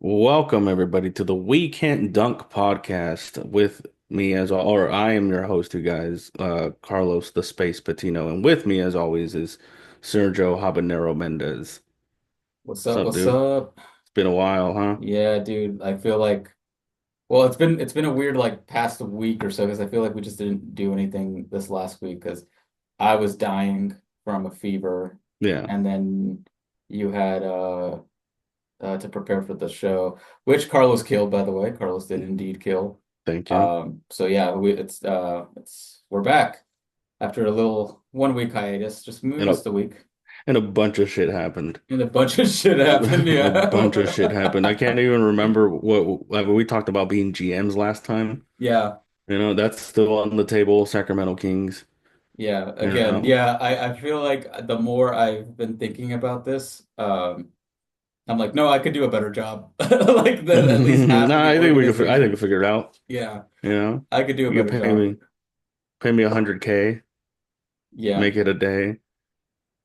Welcome everybody to the We Can't Dunk podcast with me or I am your host, you guys, Carlos the Space Patino, and with me as always is Sergio Habanero Mendez. What's What's up? up, What's dude? up? It's been a while, huh? Yeah, dude. I feel like it's been a weird like past week or so because I feel like we just didn't do anything this last week because I was dying from a fever, Yeah, and then you had to prepare for the show, which Carlos killed, by the way. Carlos did indeed kill. thank you. So yeah, it's we're back after a little 1 week hiatus. Just we And a missed a week, and a bunch of shit happened. and a bunch of shit happened. A bunch of shit Yeah. happened. I can't even remember what like, we talked about being GMs last time. Yeah. That's still on the table. Sacramento Kings. Yeah, You again, know. yeah, I feel like the more I've been thinking about this, I'm like, no, I could do a better job. Like that, at least half of Nah, the I think we organization. figure it out. Yeah, You know, I could do a you better could job. pay me 100K, Yeah, make it a day.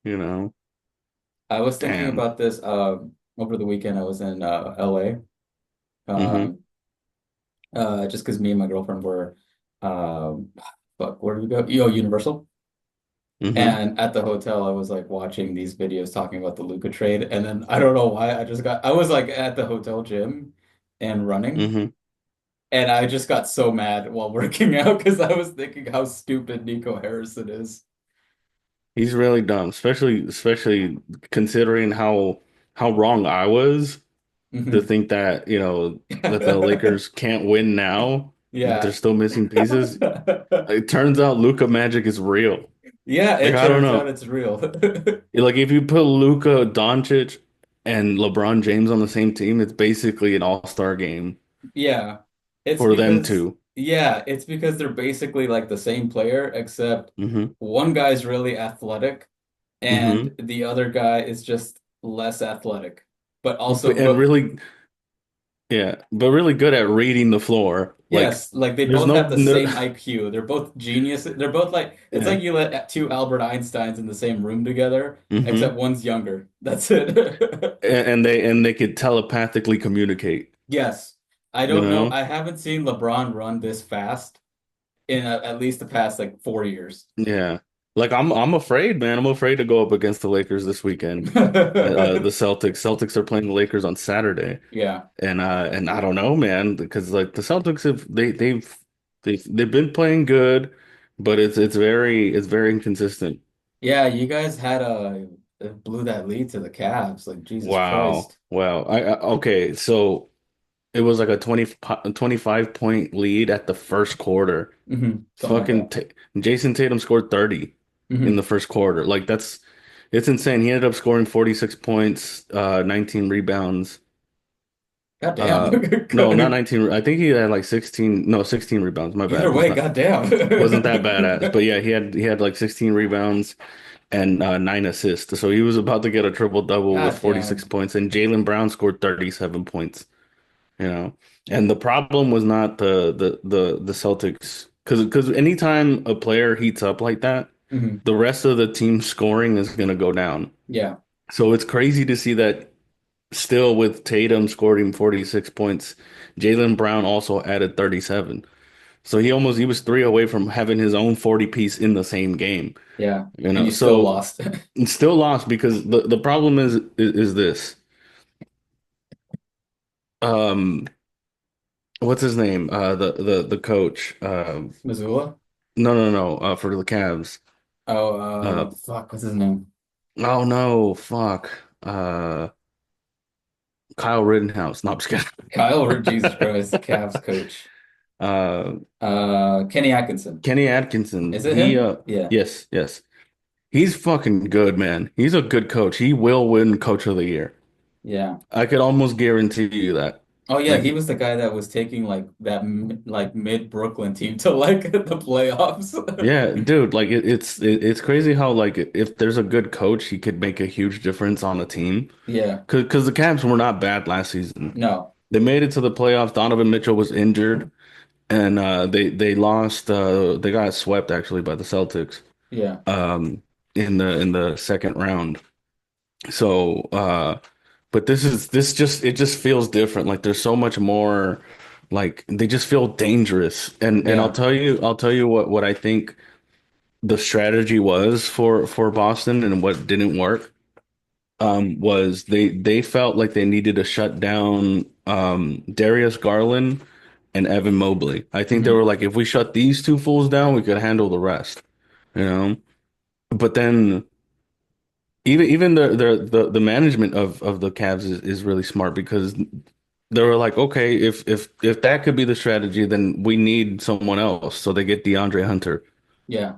You know, I was thinking damn. about this over the weekend. I was in LA, Mm-hmm. um, just because me and my girlfriend were, um, fuck, where did we go? Universal. Mm-hmm. And at the hotel, I was like watching these videos talking about the Luca trade, and then I don't know why I was like at the hotel gym and running, Mm-hmm. and I just got so mad while working out because I was thinking how stupid Nico Harrison is. He's really dumb, especially considering how wrong I was to Mhm. think that that the Lakers can't win now, but they're Yeah. still missing pieces. It turns out Luka magic is real. Yeah, Like it I don't turns out know. it's real. Like if you put Luka Doncic and LeBron James on the same team, it's basically an all-star game Yeah. It's for them because two. it's because they're basically like the same player, except Mm-hmm. one guy's really athletic and Mm-hmm. the other guy is just less athletic. But also, And but really, yeah, but really good at reading the floor. Like yes, like they there's both no have the no same IQ. They're both geniuses. They're both like it's yeah. like you let two Albert Einsteins in the same room together, except Mm-hmm. one's younger. That's it. And they could telepathically communicate, Yes. I you don't know. know? I haven't seen LeBron run this fast in at least the past like 4 years. Yeah. Like I'm afraid, man. I'm afraid to go up against the Lakers this weekend. The Celtics are playing the Lakers on Saturday. Yeah. And I don't know, man, because like the Celtics have they've been playing good, but it's very inconsistent. Yeah, you guys had blew that lead to the Cavs. Like Jesus Wow. Christ. Wow. Okay, so it was like a 25 point lead at the first quarter. Something like Fucking that. Ta Jason Tatum scored 30 in the Hmm. first quarter. Like it's insane. He ended up scoring 46 points, 19 rebounds. God damn. Uh no, not 19. I think he had like 16, no, 16 rebounds. My bad. Either It was way, not god damn. wasn't that badass. But yeah, he had like 16 rebounds and 9 assists. So he was about to get a triple double with God 46 damn. points, and Jaylen Brown scored 37 points. You know, and the problem was not the Celtics because anytime a player heats up like that, Hmm. the rest of the team's scoring is going to go down. Yeah. So it's crazy to see that still with Tatum scoring 46 points, Jaylen Brown also added 37. So he was three away from having his own 40 piece in the same game. Yeah. You And know, you still so lost. it's still lost because the problem is this. Um, what's his name? The coach. Missoula? No. For the Cavs. Oh, Uh, fuck, what's his name? oh no, fuck. Uh, Kyle Rittenhouse. No, I'm just Jesus kidding. Christ, Cavs coach. Uh, Kenny Atkinson. Kenny Atkinson. Is it him? Yeah. Yes, yes. He's fucking good, man. He's a good coach. He will win Coach of the Year. Yeah. I could almost guarantee you that. Oh yeah, he Like, was the guy that was taking like like mid Brooklyn team to like the playoffs. yeah, dude. Like, it's crazy how like if there's a good coach, he could make a huge difference on a team. Yeah. Because the Cavs were not bad last season. No. They made it to the playoffs. Donovan Mitchell was injured, and they lost. They got swept actually by the Celtics Yeah. um, in the second round. So But this just it just feels different. Like there's so much more like they just feel dangerous. And Yeah. I'll tell you what I think the strategy was for Boston and what didn't work. Was they felt like they needed to shut down Darius Garland and Evan Mobley. I think they were Hmm. like, if we shut these two fools down, we could handle the rest, you know? But then even the management of the Cavs is really smart because they were like, okay, if that could be the strategy, then we need someone else. So they get DeAndre Hunter, Yeah.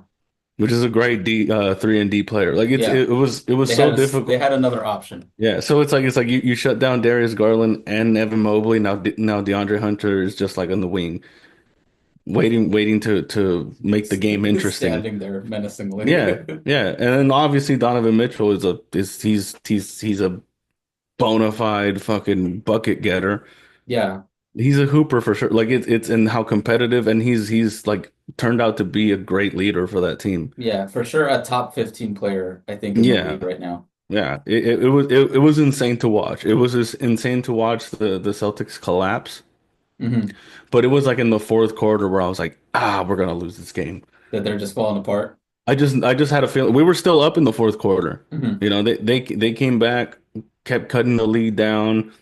which is a great D 3 and D player. Like Yeah. it was so They difficult. had another option. Yeah, so it's like you shut down Darius Garland and Evan Mobley. Now DeAndre Hunter is just like on the wing, waiting to make the game interesting. Standing there Yeah, menacingly. yeah, and then obviously Donovan Mitchell is he's a bona fide fucking bucket getter. Yeah. He's a hooper for sure. Like it's in how competitive, and he's like turned out to be a great leader for that team. Yeah, for sure a top 15 player, I think, in the Yeah, league right now. yeah. It was insane to watch. It was just insane to watch the Celtics collapse. Hmm. But it was like in the fourth quarter where I was like, we're gonna lose this game. That they're just falling apart. I just had a feeling we were still up in the fourth quarter. Hmm. You know, they came back, kept cutting the lead down,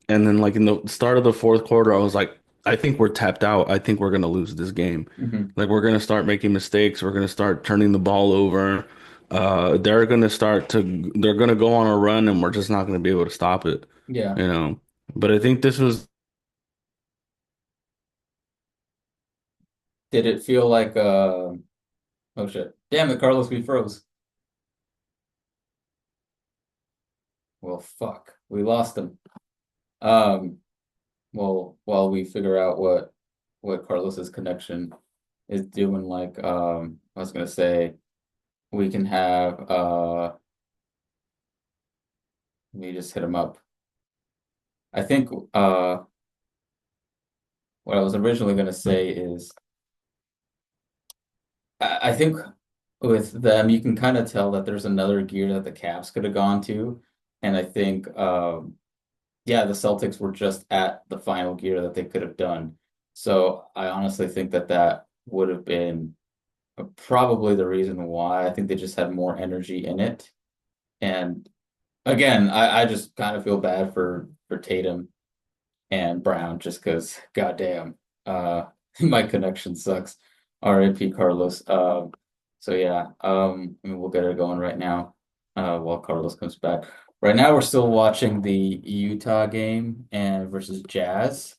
and then like in the start of the fourth quarter, I was like, I think we're tapped out. I think we're gonna lose this game. Hmm. Like we're gonna start making mistakes. We're gonna start turning the ball over. They're gonna go on a run, and we're just not gonna be able to stop it. Yeah. You know. But I think this was Did it feel like oh shit. Damn it, Carlos, we froze. Well, fuck. We lost him. Um, well, while we figure out what Carlos's connection is doing, like I was gonna say we can have let me just hit him up. I think what I was originally gonna say is I think with them you can kind of tell that there's another gear that the Cavs could have gone to. And I think yeah, the Celtics were just at the final gear that they could have done. So I honestly think that that would have been probably the reason why. I think they just had more energy in it. And again, I just kind of feel bad for Tatum and Brown just because, goddamn, my connection sucks. RIP Carlos. So yeah, I mean, we'll get it going right now, while Carlos comes back. Right now, we're still watching the Utah game and versus Jazz.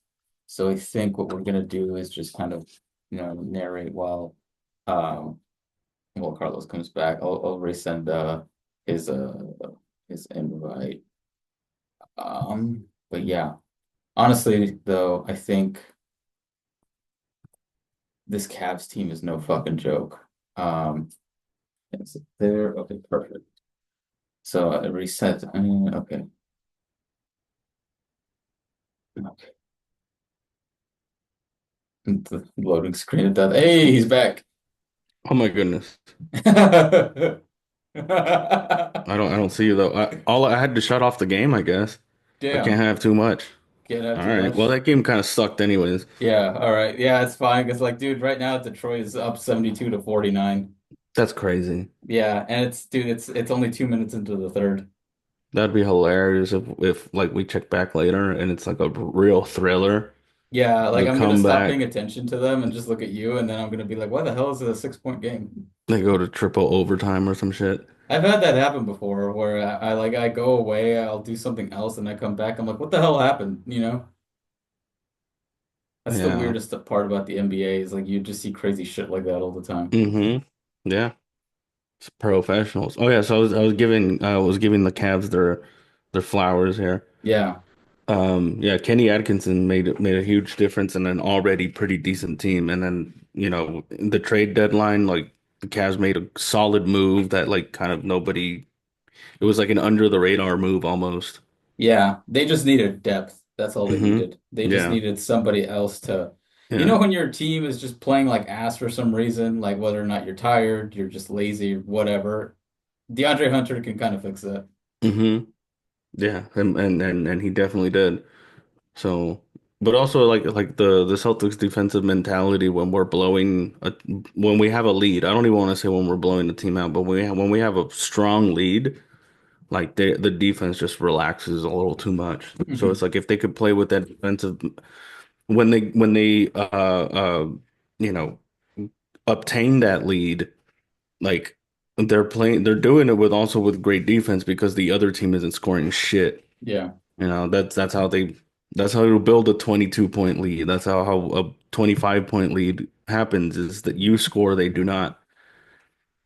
So I think what we're gonna do is just kind of, narrate um, while Carlos comes back. I'll resend his uh his invite. But yeah. Honestly, though, I think this Cavs team is no fucking joke. Is it there? Okay, perfect. So I reset. Okay, okay. The loading screen of death. Hey, he's back. oh my goodness. I don't see you though. I had to shut off the game, I guess. I can't Damn, have too much. can't have All too right. Well, much. that game kind of sucked anyways. Yeah, all right. Yeah, it's fine. Because, like, dude, right now Detroit is up 72 to 49. That's crazy. Yeah, and it's only 2 minutes into the third. That'd be hilarious if like we check back later and it's like a real thriller, Yeah, like the I'm gonna stop paying comeback. attention to them and just look at you, and then I'm gonna be like, "Why the hell is it a 6 point game?" They go to triple overtime or some shit. I've had that happen before, where I go away, I'll do something else, and I come back, I'm like, "What the hell happened?" You know? That's the Yeah. weirdest part about the NBA is like you just see crazy shit like that all the time. Yeah. It's professionals. Oh yeah. So I was giving the Cavs their flowers here. Yeah, Yeah, Kenny Atkinson made a huge difference in an already pretty decent team. And then, you know, the trade deadline, like the Cavs made a solid move that like kind of nobody it was like an under the radar move almost. yeah. They just needed depth. That's all they Hmm. needed. They just Yeah. needed somebody else to, Yeah. when your team is just playing like ass for some reason, like whether or not you're tired, you're just lazy, whatever. DeAndre Hunter can kind of fix that. Hmm. Yeah, and he definitely did. So, but also like the Celtics defensive mentality when we're when we have a lead. I don't even want to say when we're blowing the team out, but when we have a strong lead, like the defense just relaxes a little too much. So it's Hmm. like if they could play with that defensive when they you know obtain that lead, like they're doing it with also with great defense because the other team isn't scoring shit. Yeah. That's how that's how you build a 22-point lead. That's how a 25-point lead happens is that you score, they do not.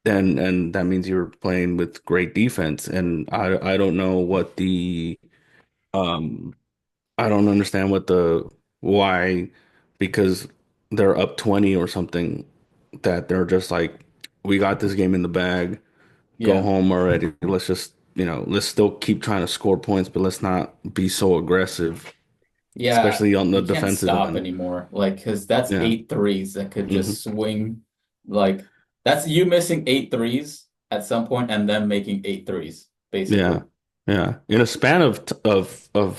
And that means you're playing with great defense. And I don't know what the um I don't understand what the why because they're up 20 or something that they're just like we got this game in the bag. Go Yeah. home already. Let's just, let's still keep trying to score points, but let's not be so aggressive, Yeah. especially on the You can't defensive stop end. anymore. Like, because that's Yeah. 8 threes that could hmm just swing. Like, that's you missing 8 threes at some point and then making 8 threes, Yeah. basically. Yeah. In a span of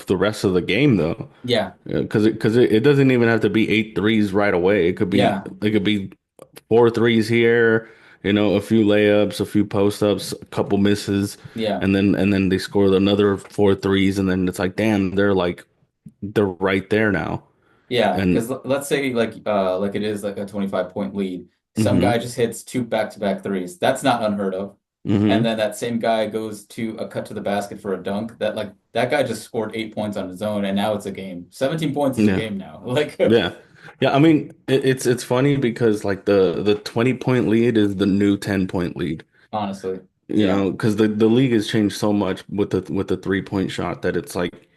the rest of the game though. Yeah. Because it doesn't even have to be eight threes right away. Yeah. It could be four threes here, a few layups, a few post ups, a couple misses, Yeah. and then they score another four threes, and then it's like, damn, they're right there now. Yeah, And because let's say like it is like a 25-point lead. Some guy hmm just hits two back-to-back threes. That's not unheard of. And hmm then that same guy goes to a cut to the basket for a dunk. That guy just scored 8 points on his own and now it's a game. 17 points is a Yeah. game now. Like Yeah. Yeah, I mean, it's funny because like the 20-point lead is the new 10-point lead. honestly. Yeah. Because the league has changed so much with the 3-point shot that it's like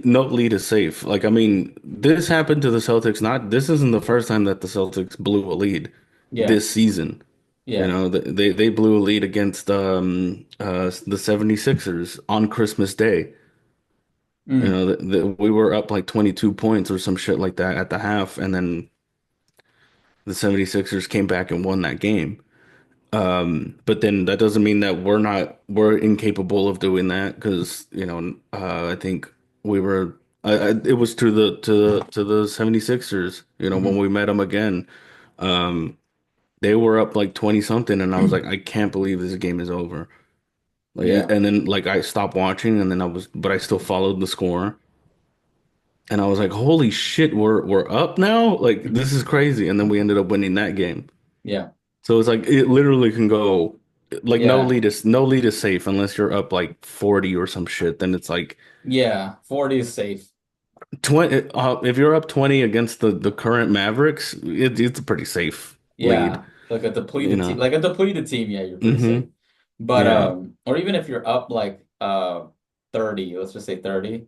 no lead is safe. Like I mean, this happened to the Celtics. Not this isn't the first time that the Celtics blew a lead Yeah. this season. Yeah. They blew a lead against the 76ers on Christmas Day. Mm. We were up like 22 points or some shit like that at the half, and then the 76ers came back and won that game. But then that doesn't mean that we're incapable of doing that because, I think we were it was to the 76ers, when Hmm. we met them again. Um, they were up like 20 something and I was like, I can't believe this game is over. Like Yeah. and then like I stopped watching and then but I still followed the score. And I was like, holy shit, we're up now? Like Hmm. this is crazy. And then we ended up winning that game. Yeah. So it's like it literally can go like Yeah. no lead is safe unless you're up like 40 or some shit. Then it's like Yeah. 40 is safe. 20 if you're up 20 against the current Mavericks, it's a pretty safe lead, Yeah, you know. like a depleted team, yeah, you're pretty safe. hmm But Yeah. or even if you're up like 30, let's just say 30,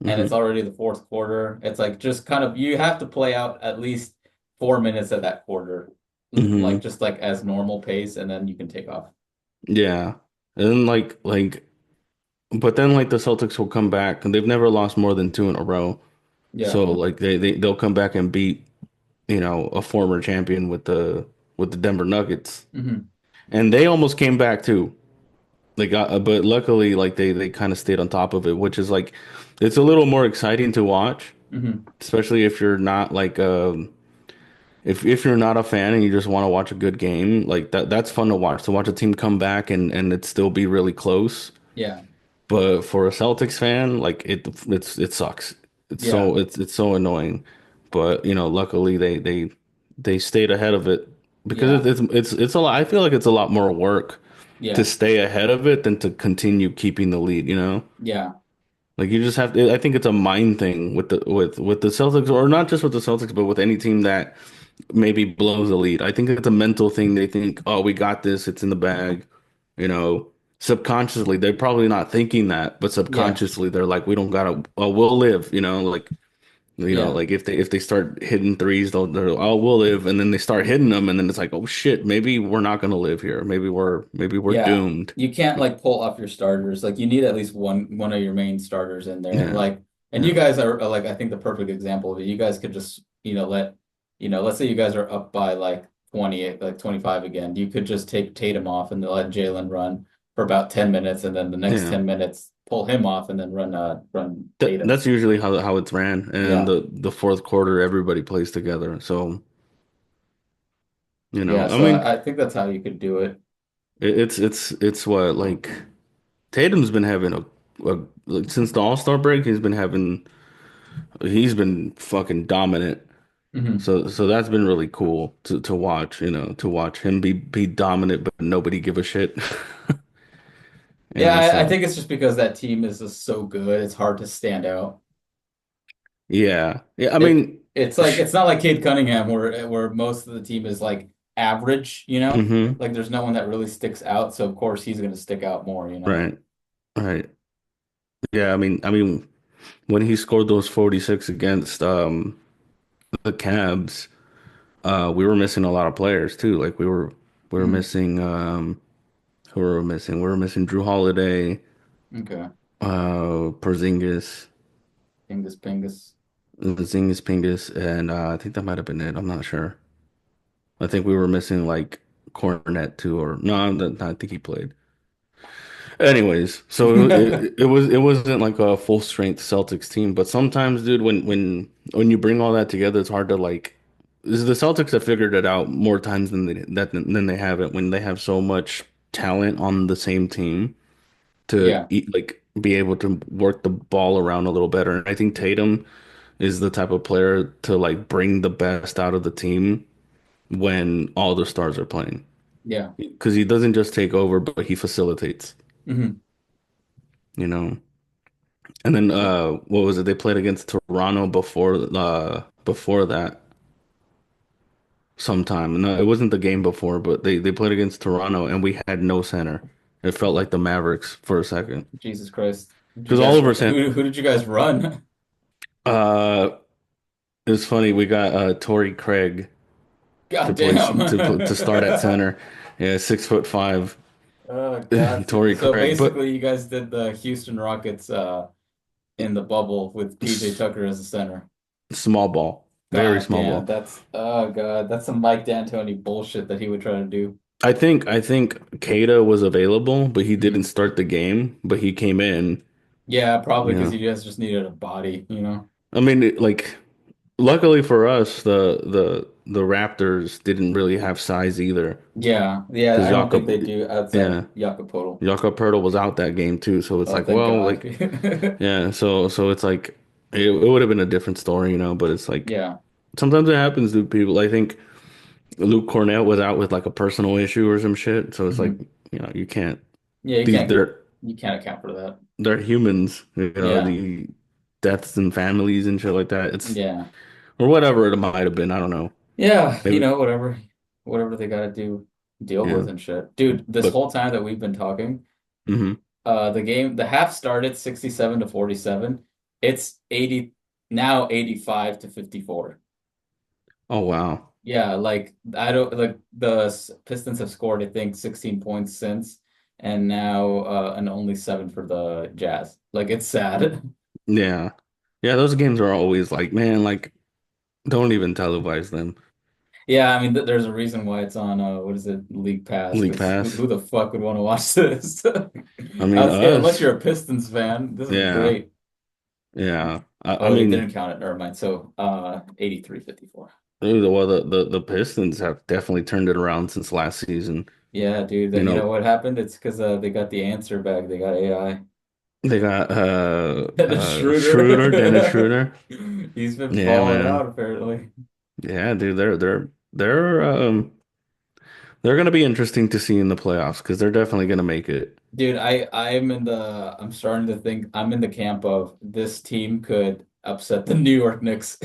and it's hmm already the fourth quarter, it's like just kind of you have to play out at least 4 minutes of that quarter, like hmm just like as normal pace, and then you can take off. Yeah. And then but then like the Celtics will come back and they've never lost more than two in a row. Yeah. So like they'll come back and beat, a former champion with the Denver Nuggets. Hmm. And they almost came back too. They got, but luckily, like they kind of stayed on top of it, which is like, it's a little more exciting to watch, Hmm. especially if you're not like, if you're not a fan and you just want to watch a good game, like that's fun to watch. To watch a team come back and it still be really close. Yeah. But for a Celtics fan, like it sucks. Yeah. It's so annoying. But luckily they stayed ahead of it because Yeah. it's a lot. I feel like it's a lot more work to Yeah. stay ahead of it than to continue keeping the lead. Yeah. Like you just have to, I think it's a mind thing with the Celtics, or not just with the Celtics, but with any team that maybe blows the lead. I think it's a mental thing. They think, oh, we got this, it's in the bag. You know, Subconsciously, they're probably not thinking that, but Yeah. subconsciously they're like, we don't gotta, we'll live, Yeah. like if they start hitting threes, they're oh, we'll live, and then they start hitting them, and then it's like, oh shit, maybe we're not gonna live here. Maybe we're Yeah, doomed. you can't like pull off your starters. Like you need at least one of your main starters in there. Yeah, And you yeah. guys are like I think the perfect example of it. You guys could just, let's say you guys are up by like 28, like 25 again. You could just take Tatum off and let Jalen run for about 10 minutes and then the next Yeah. 10 minutes pull him off and then run Tatum. That's usually how it's ran. And Yeah. the fourth quarter, everybody plays together. So, Yeah, I so mean, I think that's how you could do it. it's what like Tatum's been having a like since the All-Star break, he's been fucking dominant. Hmm. So that's been really cool to watch, to watch him be dominant, but nobody give a shit. Yeah, I So think it's just because that team is just so good, it's hard to stand out. yeah, yeah. I It mean, it's like sh it's not like Cade Cunningham where most of the team is like average, you know? hmm Like there's no one that really sticks out, so of course he's gonna stick out more, you know? right, right. Yeah, I mean, when he scored those 46 against the Cavs, we were missing a lot of players too. Like we were Hmm. missing who were we missing? We were missing Drew Holiday, Okay. Porzingis, Pingus Pingus. Porzingis, Pingus, and I think that might have been it. I'm not sure. I think we were missing like Cornet too, or no, I think he played. Anyways, so it wasn't like a full strength Celtics team, but sometimes, dude, when you bring all that together, it's hard to like. The Celtics have figured it out more times than they haven't when they have so much talent on the same team to Yeah, eat like be able to work the ball around a little better. And I think Tatum is the type of player to like bring the best out of the team when all the stars are playing. yeah. Because he doesn't just take over, but he facilitates, Hmm. you know. And then what was it? They played against Toronto before that sometime. No, it wasn't the game before, but they played against Toronto and we had no center. It felt like the Mavericks for a second. Jesus Christ. Did you Because guys Oliver sent who did you guys run? uh it's funny, we got Torrey Craig to God play damn. to start at center. Yeah, 6'5" Oh God. Torrey So Craig. But basically you guys did the Houston Rockets in the bubble with PJ s- Tucker as the center. small ball. Very God small damn, ball. that's oh God, that's some Mike D'Antoni bullshit that he would try to do. I think Keita was available, but he didn't Mhm. start the game, but he came in, Yeah, probably you because know. you guys just needed a body, you know? I mean, like luckily for us, the Raptors didn't really have size either Yeah, yeah, because I don't think Jakob they do outside yeah, of Jakob. Jakob Poeltl was out that game too, so it's Oh, like, thank well, God. like yeah, so it's like it would have been a different story, but it's like Yeah. sometimes it happens to people. I think Luke Cornett was out with like a personal issue or some shit, so it's like, Hmm. you can't Yeah, these you can't account for that. they're humans, Yeah. the deaths and families and shit like that. It's Yeah. or whatever it might have been. I don't know. Yeah, Maybe whatever they gotta do, deal yeah, with and shit. Dude, this but whole time that we've been talking, hmm the half started 67 to 47. It's 80 now 85 to 54. oh wow, Yeah, like I don't like Pistons have scored, I think, 16 points since, and now and only seven for the Jazz. Like it's sad. yeah, yeah. Those games are always like, man, like don't even televise them. Yeah, I mean, there's a reason why it's on what is it, League Pass? League Because Pass. who the fuck would want to watch this? I mean Unless us. you're a Pistons fan, this is Yeah, great. yeah. I Oh, they mean, didn't count it. Never mind. So 83-54. well, the Pistons have definitely turned it around since last season. Yeah, dude. You You know know, what happened? It's because they got the answer back. They got AI. they got Dennis Dennis Schroeder. Schroeder. He's been Yeah, balling man. out apparently. Yeah, dude, they're gonna be interesting to see in the playoffs because they're definitely gonna make it. Dude, I'm starting to think I'm in the camp of this team could upset the New York Knicks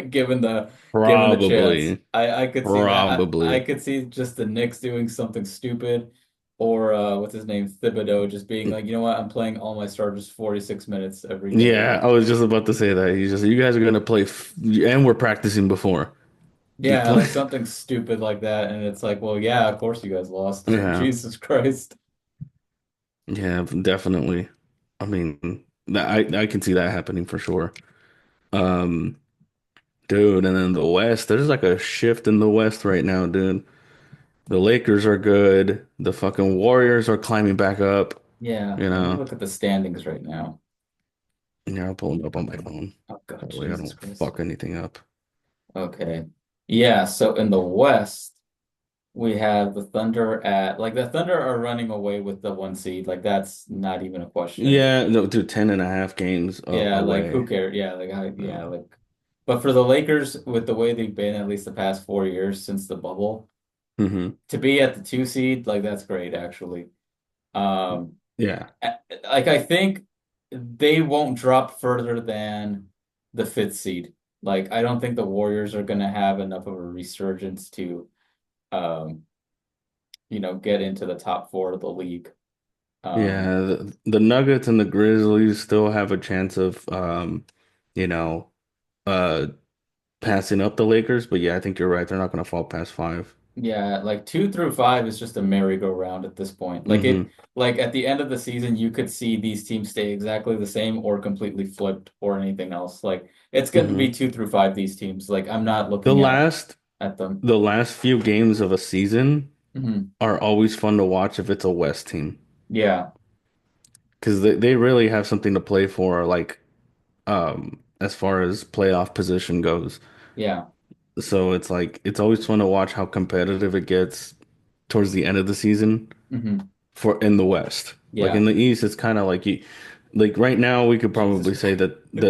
given the chance. Probably, I could see that. I probably. could see just the Knicks doing something stupid or what's his name, Thibodeau just being like, you know what, I'm playing all my starters 46 minutes every day. Yeah, I was just about to say that. He's just, you guys are gonna play, and we're practicing before. Yeah, Play, like something stupid like that. And it's like, well, yeah, of course you guys lost. yeah, Jesus Christ. yeah, definitely. I mean, I can see that happening for sure. Um, dude, and then the West, there's like a shift in the West right now, dude. The Lakers are good. The fucking Warriors are climbing back up. Yeah, You let me know, look at the standings right now. yeah, I'll pull them up on my phone. Oh God, That way I Jesus don't Christ. fuck anything up. Okay. Yeah, so in the West, we have the Thunder at like the Thunder are running away with the one seed. Like that's not even a question. Yeah, no, dude, 10.5 games Yeah, like who away. cares? Yeah, yeah, Uh, like but for the Lakers, with the way they've been at least the past 4 years since the bubble, hmm to be at the two seed, like that's great actually. Um, Yeah, like I think they won't drop further than the fifth seed. Like I don't think the Warriors are gonna have enough of a resurgence to um, get into the top four of the league. Um, yeah. The Nuggets and the Grizzlies still have a chance of, you know, uh, passing up the Lakers. But yeah, I think you're right. They're not going to fall past five. yeah, like 2 through 5 is just a merry-go-round at this point. hmm Like at the end of the season, you could see these teams stay exactly the same or completely flipped or anything else. Like it's going to be hmm 2 through 5, these teams. Like I'm not The looking last, at them. the last few games of a season Hmm. are always fun to watch if it's a West team Yeah, because they really have something to play for, like as far as playoff position goes. yeah. So it's like it's always fun to watch how competitive it gets towards the end of the season Hmm. for in the West. Like in Yeah. the East, it's kind of like like right now we could Jesus probably say Christ. that these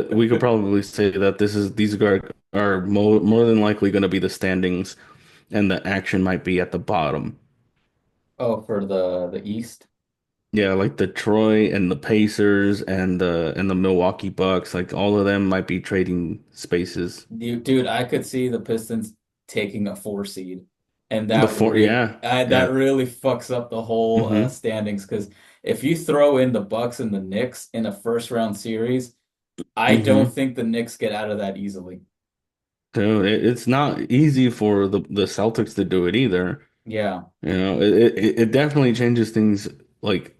are more than likely going to be the standings, and the action might be at the bottom. Oh, for the East. Yeah, like the Troy and the Pacers and the Milwaukee Bucks, like all of them might be trading spaces. Dude, I could see the Pistons taking a 4 seed, and The four, yeah, that yeah. really fucks up the whole hmm standings. Because if you throw in the Bucks and the Knicks in a first round series, I don't hmm think the Knicks get out of that easily. Dude, it's not easy for the Celtics to do it either. Yeah, You know, it definitely changes things like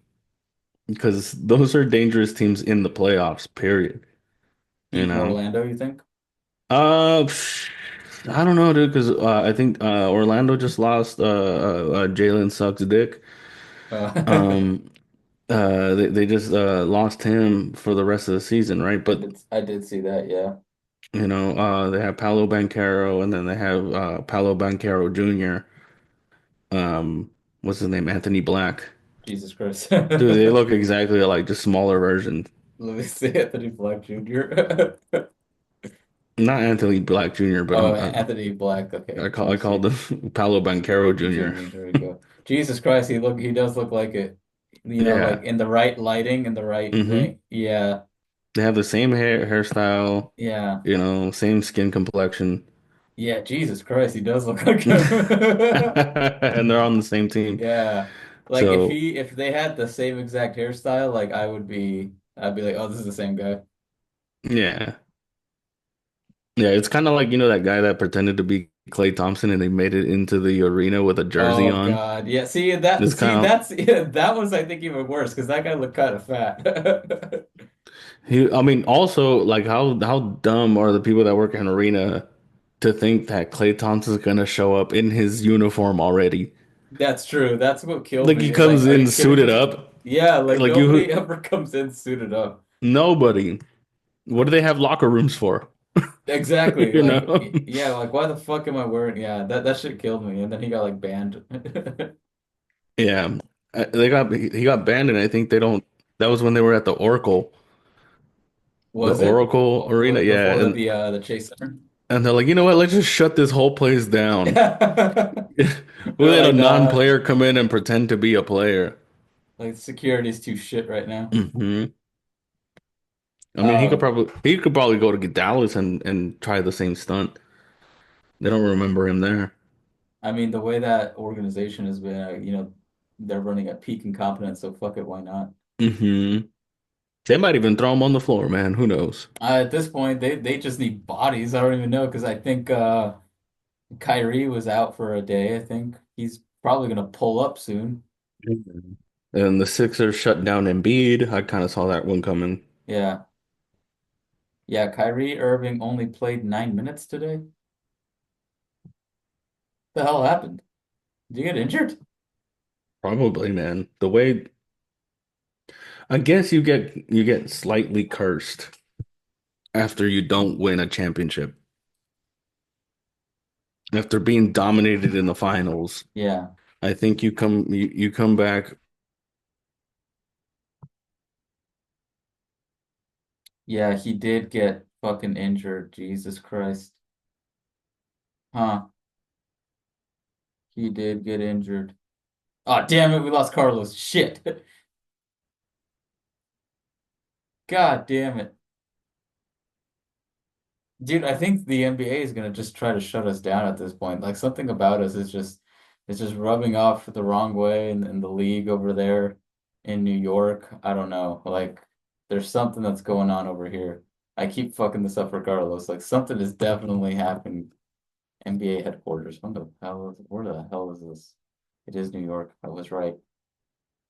because those are dangerous teams in the playoffs, period. You even know, Orlando, you think? psh, I don't know, dude, because I think Orlando just lost Jalen sucks dick. Uh, Um, they just lost him for the rest of the season, right? But I did see that. Yeah, you know, they have Paolo Banchero, and then they have Paolo Banchero Jr. What's his name? Anthony Black. Jesus Christ. Dude, they look Let exactly like just smaller versions. me see Anthony Black Jr. Not Anthony Black Jr., but Oh, Anthony Black. Okay, let I me called see. him Paolo Banchero Jr. Junior, there we go. Jesus Christ, he does look like it. Like Yeah. in the right lighting, in the right hmm thing. Yeah, They have the same hairstyle, yeah, you know, same skin complexion. yeah. Jesus Christ, he does look like him. And they're on the same team. Yeah, like So, if they had the same exact hairstyle, like I'd be like, oh, this is the same guy. yeah. Yeah, it's kind of like, you know, that guy that pretended to be Clay Thompson and they made it into the arena with a jersey Oh on. God, yeah. It's kind of That's yeah, that was I think even worse because that guy looked kind of fat. I mean, also like how dumb are the people that work in arena to think that Clay Thompson's gonna show up in his uniform already? That's true. That's what killed Like me. he It's like, comes are you in kidding suited me? up. Yeah, like Like nobody you, ever comes in suited up. nobody. What do they have locker rooms for? Exactly. You Like, know? yeah, like why the fuck am I wearing? Yeah, that shit killed me. And then he got like banned. Yeah. He got banned, and I think they don't. That was when they were at the Was it Oracle Arena. Yeah, before the Chase Center? and they're like, you know what? Let's just shut this whole place down. They're We let a like, nah, non-player come in and pretend to be a player. like security's too shit right now. hmm I mean, Um, he could probably go to Dallas and try the same stunt. They don't remember him there. I mean, the way that organization has been, they're running at peak incompetence, so fuck it, why not? hmm They might even throw him on the floor, man. Who knows? At this point, they just need bodies. I don't even know because I think Kyrie was out for a day. I think he's probably gonna pull up soon. Mhm. And the Sixers shut down Embiid. I kind of saw that one coming. Yeah. Yeah, Kyrie Irving only played 9 minutes today. The hell happened? Did you get injured? Probably, man. The way I guess you get slightly cursed after you don't win a championship. After being dominated in the finals, Yeah. I think you come back. Yeah, he did get fucking injured. Jesus Christ. Huh. He did get injured. Oh, damn it, we lost Carlos. Shit. God damn it. Dude, I think the NBA is gonna just try to shut us down at this point. Like something about us is just it's just rubbing off the wrong way in the league over there in New York. I don't know. Like there's something that's going on over here. I keep fucking this up regardless. Like something is definitely happening. NBA headquarters. Where the hell is this? It is New York. I was right.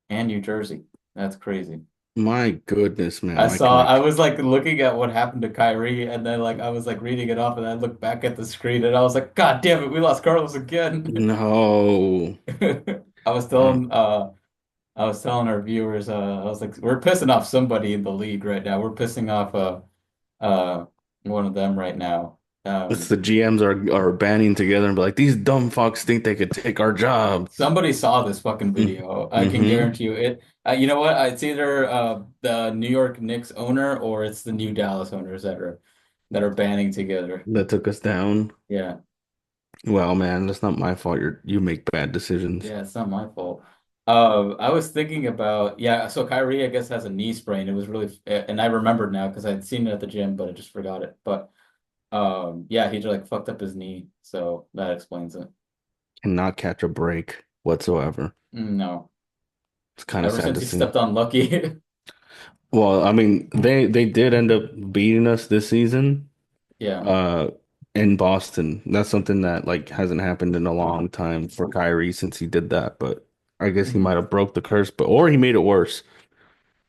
And New Jersey. That's crazy. My goodness, man, my I connect. was like looking at what happened to Kyrie, and then like I was like reading it off, and I looked back at the screen, and I was like, God damn it, we lost Carlos again. No. I was Uh, telling I was telling our viewers, I was like, we're pissing off somebody in the league right now. We're pissing off uh one of them right now. it's Um the GMs are banding together and be like, these dumb fucks think they could take our job. Somebody saw this fucking video. I can Mm-hmm. guarantee you it. You know what? It's either the New York Knicks owner or it's the new Dallas owners that are banding together. That took us down. Yeah. Well, man, that's not my fault. You make bad decisions. Yeah, it's not my fault. I was thinking about yeah, so Kyrie I guess has a knee sprain. It was really and I remembered now because I'd seen it at the gym, but I just forgot it. But yeah, he just like fucked up his knee, so that explains it. Cannot catch a break whatsoever. No. It's kind of Ever sad since to he see. stepped on Lucky. Well, I mean, they did end up beating us this season, Yeah. uh, in Boston. That's something that like hasn't happened in a long time for Kyrie since he did that. But I guess he Mhm. might have broke the curse, but or he made it worse.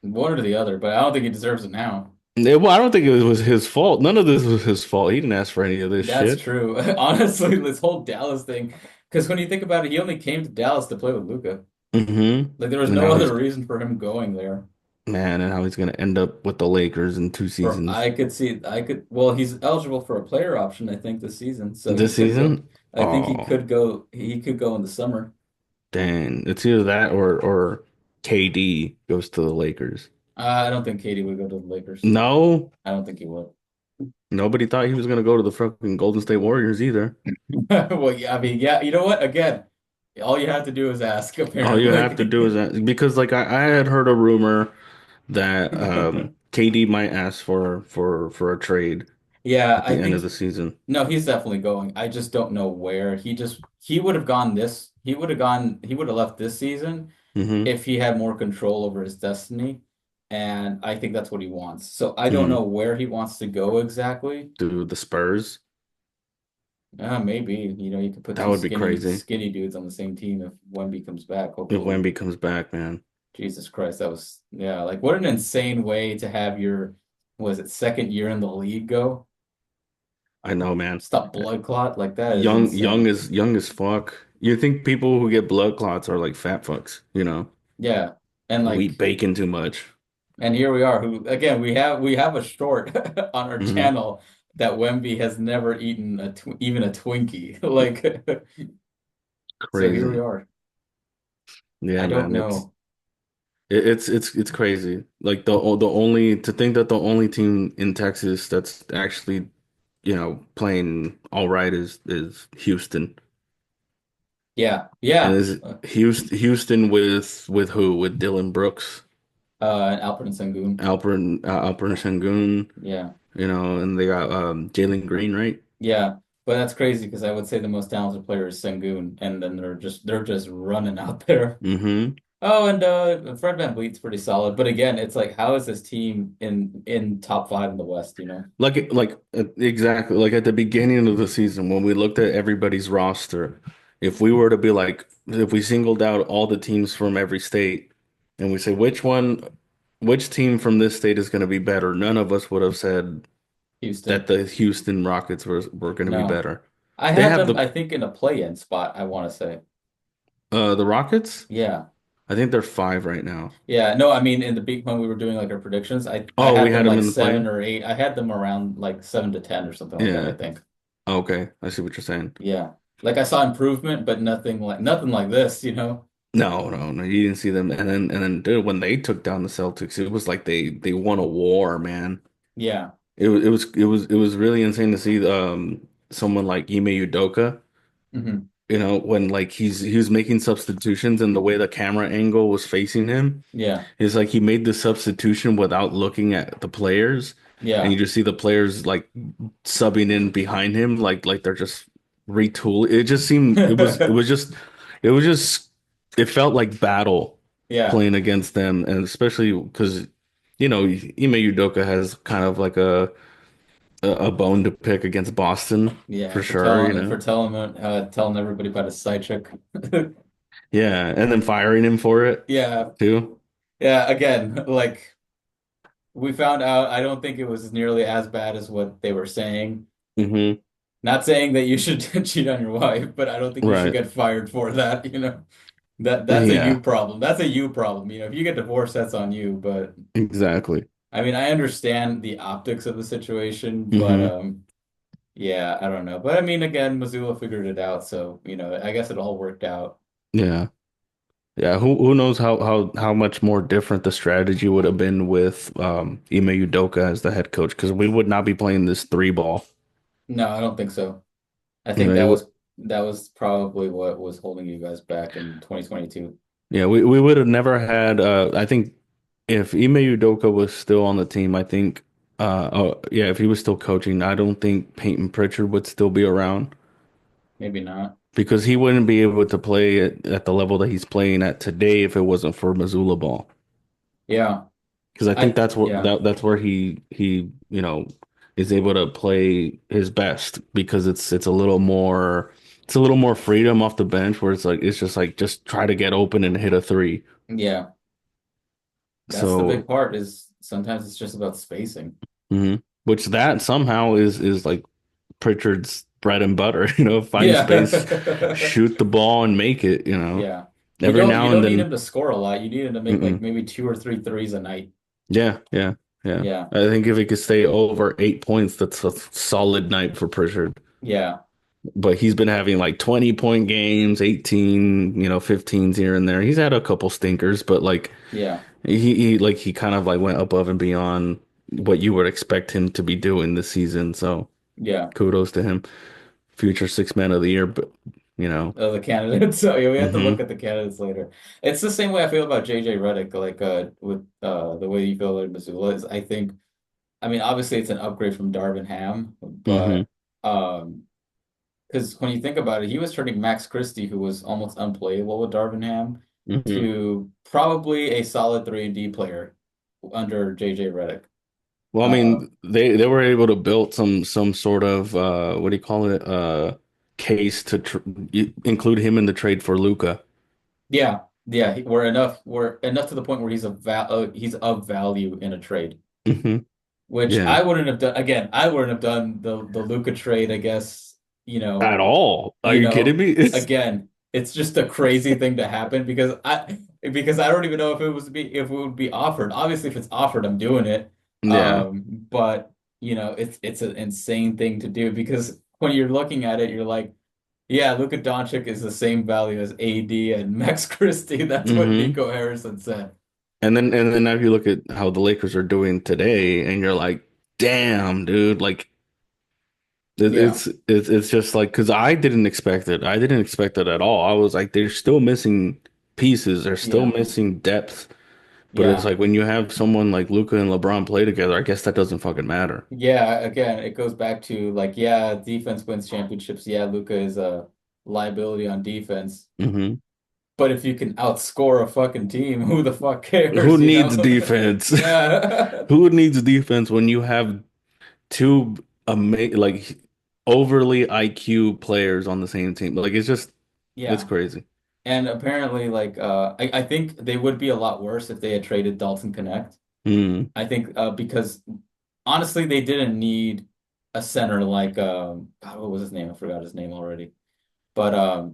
One or the other, but I don't think he deserves it now. Well, I don't think it was his fault. None of this was his fault. He didn't ask for any of this That's shit. true. Honestly, this whole Dallas thing, because when you think about it, he only came to Dallas to play with Luca. Like there was And no now he's other reason for him going there. man, and how he's gonna end up with the Lakers in two Or seasons. I could see, well, he's eligible for a player option, I think, this season. So he This could go. season? I think Oh, he could go in the summer. dang. It's either that or KD goes to the Lakers. I don't think Katie would go to the Lakers. No, I don't think he would. nobody thought he was gonna go to the fucking Golden State Warriors either. Well, yeah, I mean, yeah, you know what? Again, all you have to do is ask, All you have to do apparently. is that because like I had heard a rumor that KD might ask for a trade Yeah, at I the end of think the season. no, he's definitely going. I just don't know where. He would have gone this. He would have left this season Mm-hmm. if he had more control over his destiny, and I think that's what he wants. So I don't know Mm. where he wants to go exactly. To the Spurs. Maybe, you could put That two would be crazy skinny dudes on the same team if Wemby comes back, if hopefully. Wemby comes back, man. Jesus Christ, that was yeah, like what an insane way to have your was it second year in the league go? I know, man. Stop blood clot like that is insane. Young as fuck. You think people who get blood clots are like fat fucks, Yeah. And who eat like bacon too much. and here we are who again we have a short on our Hmm. channel that Wemby has never eaten even a Twinkie. Like so here we Crazy. are. I Yeah, don't man. know. It's crazy. Like the only to think that the only team in Texas that's actually, playing all right is Houston. Yeah. And Yeah. is Houston with who? With Dylan Brooks, Alfred and Sengun. Alperen Sengun, Yeah. and they got Jalen Green, right? Yeah. But that's crazy because I would say the most talented player is Sengun and then they're just running out there. Mm-hmm. Oh, and Fred VanVleet's pretty solid. But again, it's like how is this team in top five in the West, you know? Exactly like at the beginning of the season when we looked at everybody's roster, if we were to be like if we singled out all the teams from every state and we say which team from this state is going to be better, none of us would have said that Houston. the Houston Rockets were going to be No. better. I They had have them, I think, in a play-in spot, I want to say. the Rockets? Yeah. I think they're five right now. Yeah, no, I mean in the big when we were doing like our predictions, I Oh, we had had them them like in the seven play-in? or eight. I had them around like 7 to 10 or something like that, I Yeah. think. Okay. I see what you're saying. Yeah. Like I saw improvement, but nothing like this, you know? No, no, no. You didn't see them. And then dude, when they took down the Celtics, it was like they won a war, man. Yeah. It was really insane to see someone like Ime Udoka, Hmm. when like he was making substitutions and the way the camera angle was facing him. Yeah. It's like he made the substitution without looking at the players, and you Yeah. just see the players like subbing in behind him, like they're just retool. It just seemed it was just it felt like battle Yeah. playing against them, and especially because Ime Udoka has kind of like a bone to pick against Boston Yeah, for sure. for telling everybody about his side chick. Yeah, and then firing him for it Yeah. too. Yeah, again, like we found out, I don't think it was nearly as bad as what they were saying. Hmm. Not saying that you should cheat on your wife, but I don't think you should Right. get fired for that, you know. That's a you Yeah. problem. That's a you problem. You know, if you get divorced, that's on you. But Exactly. I mean, I understand the optics of the situation, but Hmm. yeah, I don't know. But I mean, again, Missoula figured it out, so you know, I guess it all worked out. Yeah. Yeah, who knows how much more different the strategy would have been with Ime Udoka as the head coach, because we would not be playing this three ball. No, I don't think so. I You think know, it would, that was probably what was holding you guys back in 2022. yeah, we would have never had I think if Ime Udoka was still on the team, I think oh yeah, if he was still coaching, I don't think Peyton Pritchard would still be around Maybe not. because he wouldn't be able to play at the level that he's playing at today if it wasn't for Missoula ball. Yeah. Because I think that's where Yeah. that's where he is able to play his best because it's a little more freedom off the bench where it's just like just try to get open and hit a three. Yeah. That's the big So part is sometimes it's just about spacing. mhm. Which that somehow is like Pritchard's bread and butter, find space, Yeah. shoot the ball and make it, Yeah. every You now and don't need him then. to score a lot. You need him to make like Mm-mm. maybe two or three threes a night. Yeah, yeah, yeah. Yeah. I think if he could stay over 8 points, that's a solid night for Pritchard. Yeah. But he's been having like 20-point games, 18, 15s here and there. He's had a couple stinkers, but like Yeah. he kind of like went above and beyond what you would expect him to be doing this season. So Yeah. kudos to him. Future six man of the year, but you know. The candidates. So yeah, we have to look Hmm. at the candidates later. It's the same way I feel about JJ Redick, like with the way you feel about Missoula is I mean obviously it's an upgrade from Darvin Ham, Hmm. but because when you think about it, he was turning Max Christie, who was almost unplayable with Darvin Ham, Hmm. to probably a solid 3D player under JJ Redick. Well, I Uh mean, they were able to build some sort of what do you call it? Case to include him in the trade for Luca. yeah, yeah, we're enough to the point where he's of value in a trade. Hmm. Which Yeah. I wouldn't have done. Again, I wouldn't have done the Luca trade, I guess, At all. Are you kidding me? again, it's just a crazy thing to happen because I don't even know if it would be offered. Obviously, if it's offered, I'm doing it. Yeah. But it's an insane thing to do because when you're looking at it, you're like, yeah, Luka Doncic is the same value as AD and Max Christie. That's what Hmm. Nico Harrison said. And then now if you look at how the Lakers are doing today, and you're like, damn, dude, like Yeah, it's just like because I didn't expect it. I didn't expect it at all. I was like, they're still missing pieces. They're still yeah, missing depth. But it's yeah. like when you have someone like Luca and LeBron play together, I guess that doesn't fucking matter. Yeah, again, it goes back to like, yeah, defense wins championships. Yeah, Luca is a liability on defense. Hmm. But if you can outscore a fucking team, who the fuck Who cares, you needs know? defense? Yeah. Who needs defense when you have two like overly IQ players on the same team? Like it's Yeah. crazy. And apparently, like, I think they would be a lot worse if they had traded Dalton Connect. Mm. I think because honestly, they didn't need a center like God, what was his name? I forgot his name already. But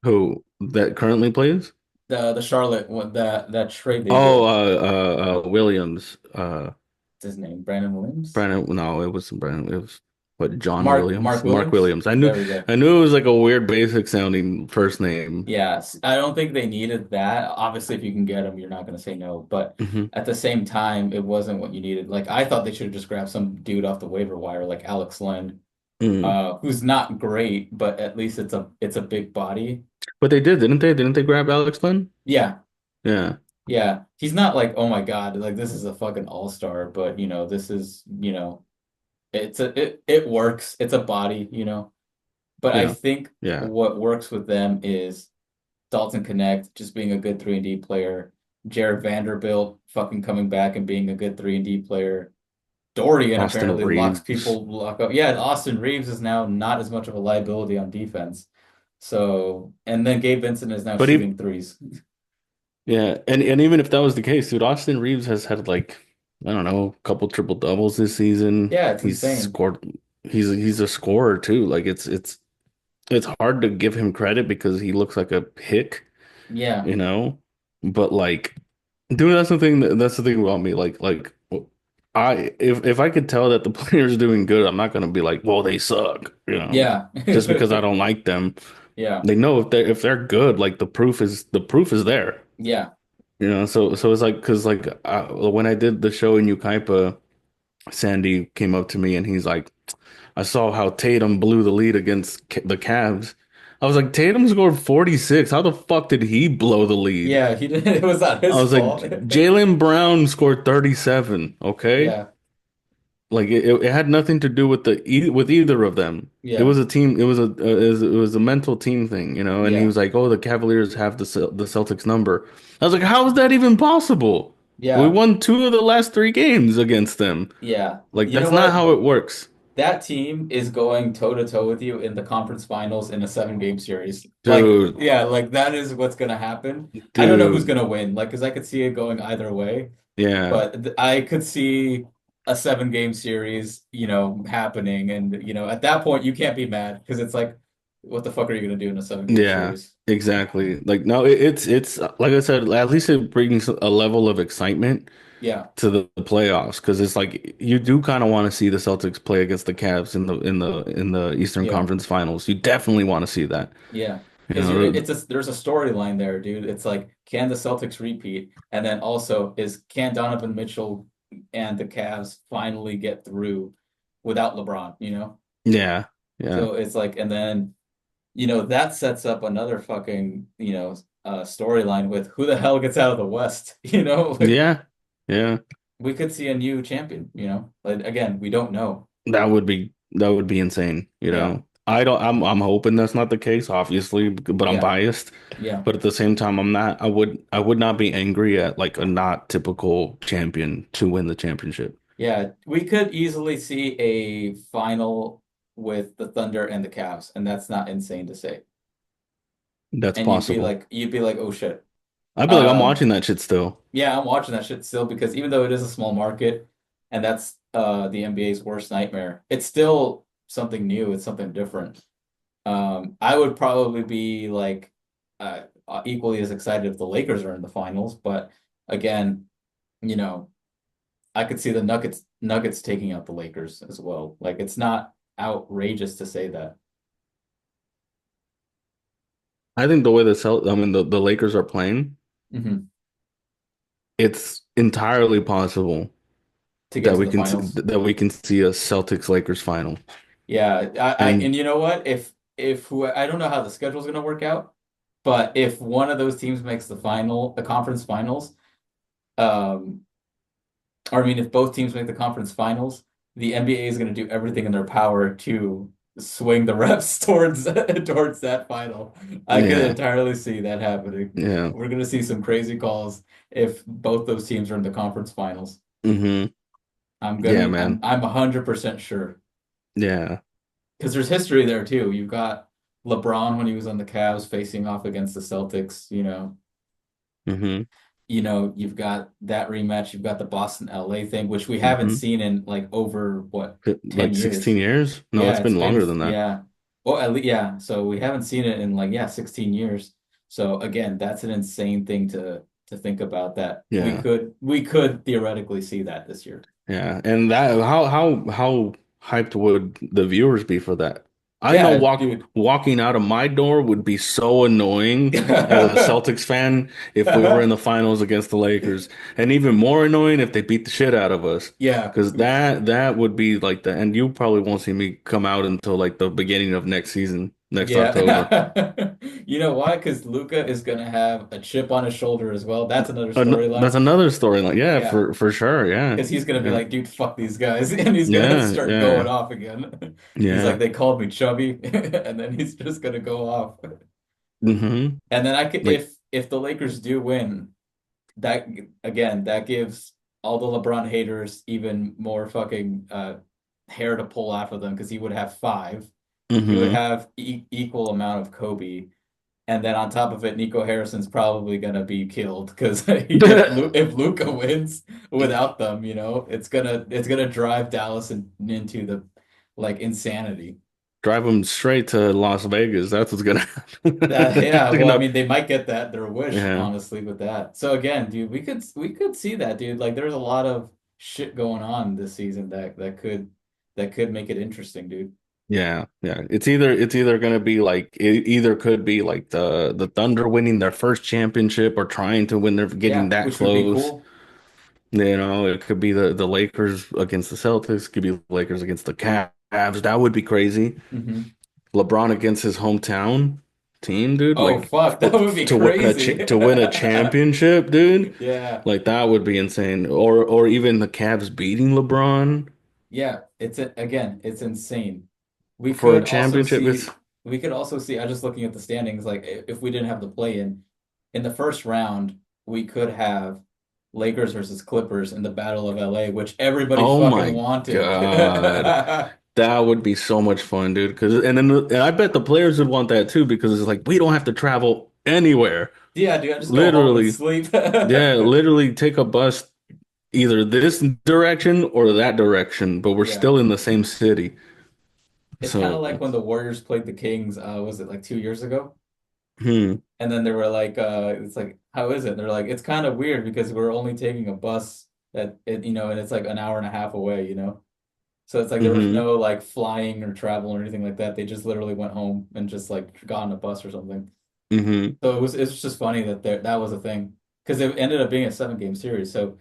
Who that currently plays? The Charlotte one, that trade they Oh, did. Williams. What's his name? Brandon Williams? Brandon. No, it wasn't Brandon. It was what? John Mark Williams. Mark Williams? Williams. There we go. I knew it was like a weird, basic sounding first name. Yes, I don't think they needed that. Obviously, if you can get him, you're not going to say no. But Hmm. at the same time, it wasn't what you needed. Like I thought they should have just grabbed some dude off the waiver wire, like Alex Len, Mm. who's not great, but at least it's a big body. But they did, didn't they? Didn't they grab Alex Len? Yeah, Yeah. yeah. He's not like, oh my God, like this is a fucking all-star, but this is, it works. It's a body, But I Yeah. think Yeah. what works with them is Dalton Connect just being a good 3-and-D player, Jared Vanderbilt fucking coming back and being a good 3-and-D player. Dorian Austin apparently locks Reeves. people lock up. Yeah, Austin Reeves is now not as much of a liability on defense. So, and then Gabe Vincent is now But even shooting threes. yeah, and even if that was the case, dude, Austin Reeves has had like I don't know, a couple triple doubles this season. Yeah, it's He's insane. scored. He's a scorer too. Like it's hard to give him credit because he looks like a pick, Yeah, you know. But like, dude, that's the thing about me. Like I if I could tell that the player's doing good, I'm not gonna be like, well, they suck, yeah, just because I don't like them. yeah, They know if they're good, like the proof is there. yeah, So it's like because when I did the show in Ukaipa, Sandy came up to me and he's like, I saw how Tatum blew the lead against the Cavs. I was like, Tatum scored 46. How the fuck did he blow the lead? yeah. He did. It was not I his was like, fault. Jalen Brown scored 37. Okay, Yeah, like it had nothing to do with with either of them. It yeah, was a team. It was a mental team thing, And he yeah, was like, "Oh, the Cavaliers have the Celtics number." I was like, "How is that even possible? We yeah, won two of the last three games against them. yeah. Like You know that's not what? how it works, That team is going toe to toe with you in the conference finals in a 7-game series. Like, dude. yeah, like that is what's gonna happen. I don't know who's Dude, gonna win, like, because I could see it going either way, yeah, but I could see a 7-game series, happening, and at that point you can't be mad because it's like, what the fuck are you gonna do in a 7-game yeah, series? exactly. Like no, it's like I said. At least it brings a level of excitement Yeah, to the playoffs because it's like you do kind of want to see the Celtics play against the Cavs in the Eastern yeah. Conference Finals. You definitely want to see that. Yeah, You because know, there's a storyline there, dude. It's like, can the Celtics repeat? And then also, can Donovan Mitchell and the Cavs finally get through without LeBron, yeah, yeah, So it's like, and then, that sets up another fucking, storyline with who the hell gets out of the West, Like yeah, yeah. we could see a new champion, Like again, we don't know. That would be insane. Yeah, I don't. I'm hoping that's not the case, obviously, but I'm yeah, biased. yeah. But at the same time, I'm not. I would not be angry at like a not typical champion to win the championship. Yeah, we could easily see a final with the Thunder and the Cavs, and that's not insane to say. That's And possible. you'd be like, oh shit. I'd be like, I'm Um, watching that shit still. yeah, I'm watching that shit still because even though it is a small market and that's the NBA's worst nightmare, it's still something new, it's something different. I would probably be like equally as excited if the Lakers are in the finals, but again, you know, I could see the Nuggets taking out the Lakers as well. Like it's not outrageous to say that. I think the way I mean, the Lakers are playing, Hmm. it's entirely possible To get to the finals. that we can see a Celtics Lakers final. Yeah, And and you know what? If who I don't know how the schedule's gonna work out, but if one of those teams makes the conference finals, um, or I mean, if both teams make the conference finals, the NBA is gonna do everything in their power to swing the refs towards that final. I could yeah, entirely see that happening. yeah, We're gonna see some crazy calls if both those teams are in the conference finals. hmm yeah, man, I'm 100% sure. yeah, Because there's history there too. You've got LeBron when he was on the Cavs facing off against the Celtics, hmm you've got that rematch, you've got the Boston LA thing, which we haven't hmm seen in like over what, 10 like 16 years. years? No, Yeah, it's it's been been longer than that. yeah. Well, at least yeah, so we haven't seen it in like 16 years. So again, that's an insane thing to think about that Yeah. we could theoretically see that this year. Yeah, and that how hyped would the viewers be for that? I know Yeah, dude. walking out of my door would be so annoying as a Celtics fan if we were in the finals against the Lakers, and even more annoying if they beat the shit out of us. Yeah. Because that would be like the, and you probably won't see me come out until like the beginning of next season, next October. Yeah. You know why? Because Luca is gonna have a chip on his shoulder as well. That's another That's storyline. another storyline. Yeah, Yeah. for sure. Yeah, Because he's gonna be yeah, like, dude, fuck these guys, and he's gonna yeah, start going yeah, off again. He's like, yeah. they called me chubby, and then he's just gonna go off. Hmm. And then I could, Like. if the Lakers do win, that again, that gives all the LeBron haters even more fucking hair to pull out of them because he would have five. He would Hmm. have equal amount of Kobe, and then on top of it, Nico Harrison's probably gonna be killed because if Luca wins without them, it's gonna drive Dallas into the like insanity. Drive them straight to Las Vegas. That's what's gonna happen. Yeah, They're well, I gonna, mean, they might get that their wish, yeah, honestly, with that. So again, dude, we could see that, dude. Like, there's a lot of shit going on this season that could make it interesting, dude. yeah, yeah. It's either gonna be like it either could be like the Thunder winning their first championship or trying to win. They're getting Yeah, that which would be close. cool. It could be the Lakers against the Celtics. It could be the Lakers against the Cavs. That would be crazy. Hmm. LeBron against his hometown team, dude. Oh Like fuck, that would be to win crazy. to win a championship, dude. Yeah. Like that would be insane. Or even the Cavs beating LeBron Yeah, again, it's insane. We for a could also championship. It's see we could also see, I'm just looking at the standings, like if we didn't have the play in the first round, we could have Lakers versus Clippers in the Battle of LA, which everybody oh fucking my wanted. God. That would be so much fun, dude. And I bet the players would want that too because it's like we don't have to travel anywhere. Yeah, dude, I just go home and Literally, sleep. yeah, literally take a bus either this direction or that direction, but we're Yeah. still in the same city. It's kind of So, like when the Warriors played the Kings, was it like 2 years ago? hmm, And then they were like, it's like, how is it? They're like, it's kind of weird because we're only taking a bus and it's like an hour and a half away. So it's like there was hmm, no like flying or travel or anything like that. They just literally went home and just like got on a bus or something. hmm, So it's just funny that that was a thing because it ended up being a 7 game series. So,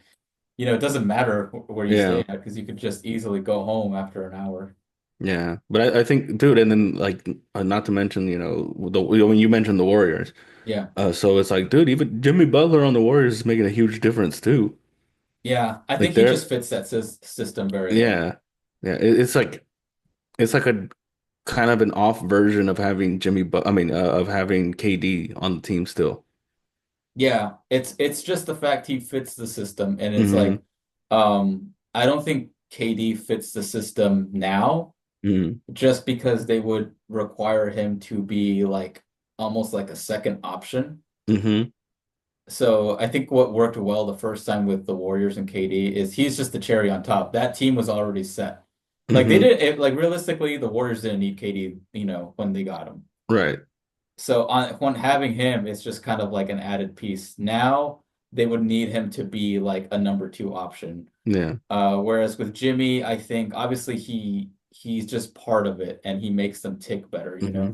it doesn't matter where you stay yeah. at because you could just easily go home after an hour. Yeah, but I think, dude, and then like not to mention, when you mentioned the Warriors, Yeah. so it's like, dude, even Jimmy Butler on the Warriors is making a huge difference too. Yeah. I Like think he just they're, fits that system very well. yeah, yeah, it's like a kind of an off version of having I mean, of having KD on the team still. Yeah, it's just the fact he fits the system, and it's Hmm. like, I don't think KD fits the system now, Hmm. just because they would require him to be like almost like a second option. Hmm. So I think what worked well the first time with the Warriors and KD is he's just the cherry on top. That team was already set. Like they Hmm. did it, like realistically, the Warriors didn't need KD, when they got him. Right. So when having him, it's just kind of like an added piece. Now they would need him to be like a number two option. Yeah. Whereas with Jimmy, I think obviously he's just part of it and he makes them tick better. Hmm.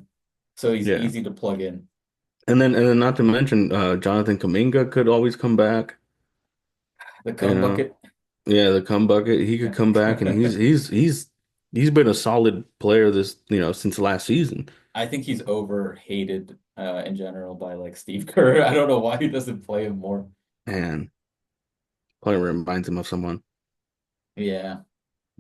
So he's Yeah. easy to plug in. And then not to mention, Jonathan Kuminga could always come back, The you cum know. bucket. Yeah, the come bucket. He could Yeah. come back, and he's been a solid player since last season. I think he's overhated in general by like Steve Kerr. I don't know why he doesn't play him more. And probably reminds him of someone. Yeah.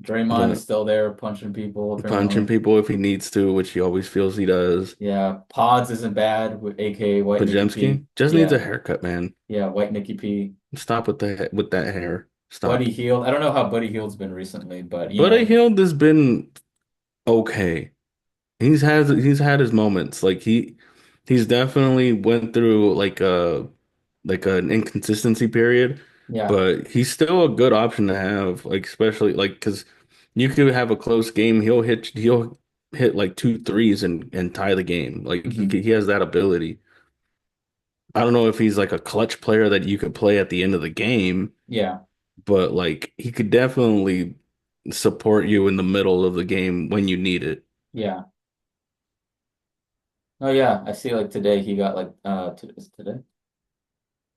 Draymond is But still there punching people punching apparently. people if he needs to, which he always feels he does. Yeah, Pods isn't bad with aka White Nikki P. Pajemski just needs a Yeah, haircut, man. yeah, White Nikki P. Stop with that hair. Buddy Stop. Hield. I don't know how Buddy Hield's been recently, but But Hield has been okay. He's had his moments. Like he's definitely went through like an inconsistency period, yeah. but he's still a good option to have, like especially like because you could have a close game, he'll hit like two threes and tie the game. Like Hmm. he has that ability. I don't know if he's like a clutch player that you could play at the end of the game, Yeah, but like he could definitely support you in the middle of the game when you need it. yeah. Oh yeah, I see like today he got like is it today?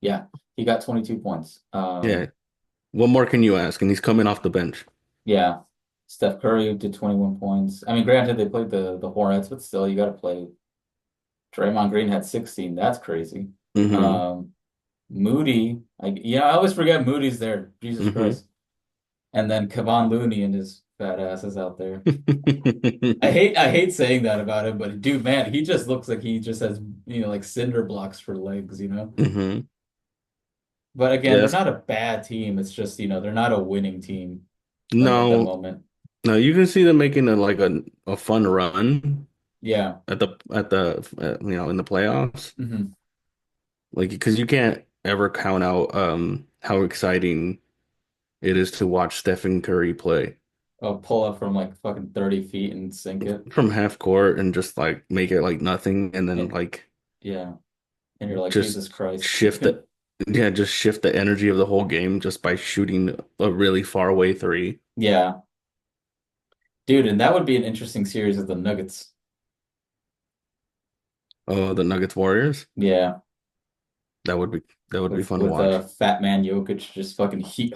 Yeah, he got 22 points. Yeah. What more can you ask? And he's coming off the bench. Yeah. Steph Curry did 21 points. I mean, granted they played the Hornets, but still you got to play. Draymond Green had 16. That's crazy. Hmm. Um Moody, I always forget Moody's there. Jesus Hmm. Christ. And then Kevon Looney and his fat ass is out there. I hate saying that about him, but dude, man, he just looks like he just has, like cinder blocks for legs, you know? Hmm. But again, they're Yes. not a bad team. It's just, they're not a winning team like at the No, moment. no, you can see them making a fun run Yeah. in the playoffs. Hmm. Like because you can't ever count out how exciting it is to watch Stephen Curry play I'll pull up from like fucking 30 feet and sink it. from half court and just like make it like nothing and then It- like yeah. And you're like, Jesus just Christ. shift the yeah, just shift the energy of the whole game just by shooting a really far away three. Yeah. Dude, and that would be an interesting series of the Nuggets. Oh, the Nuggets Warriors. Yeah. That would be that would be with fun to with watch. fat man Jokic just fucking And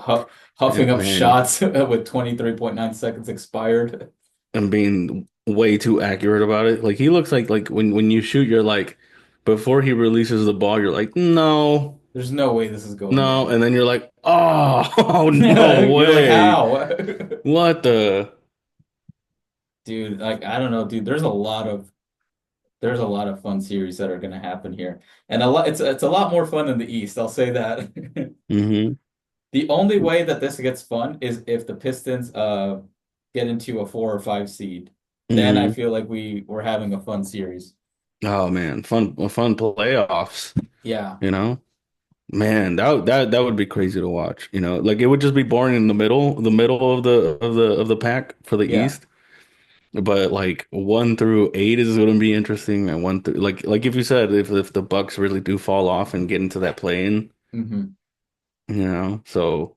huffing up man, shots with 23.9 seconds expired. and being way too accurate about it. Like he looks like when you shoot, you're like before he releases the ball, you're like, no, There's no way this is going no, in. and then you're like, oh, oh no You're like, way. how? What the? Dude, like I don't know, dude. There's a lot of fun series that are gonna happen here. And a lot it's a lot more fun in the East, I'll say that. Hmm. The only way that this gets fun is if the Pistons get into a 4 or 5 seed. Then I Hmm. feel like we're having a fun series. Oh man, fun playoffs, Yeah, you know? Man, that would be crazy to watch, you know? Like it would just be boring in the middle of the pack for the yeah. East. But like 1 through 8 is going to be interesting, and one through like if you said if the Bucks really do fall off and get into that play-in, Hmm. so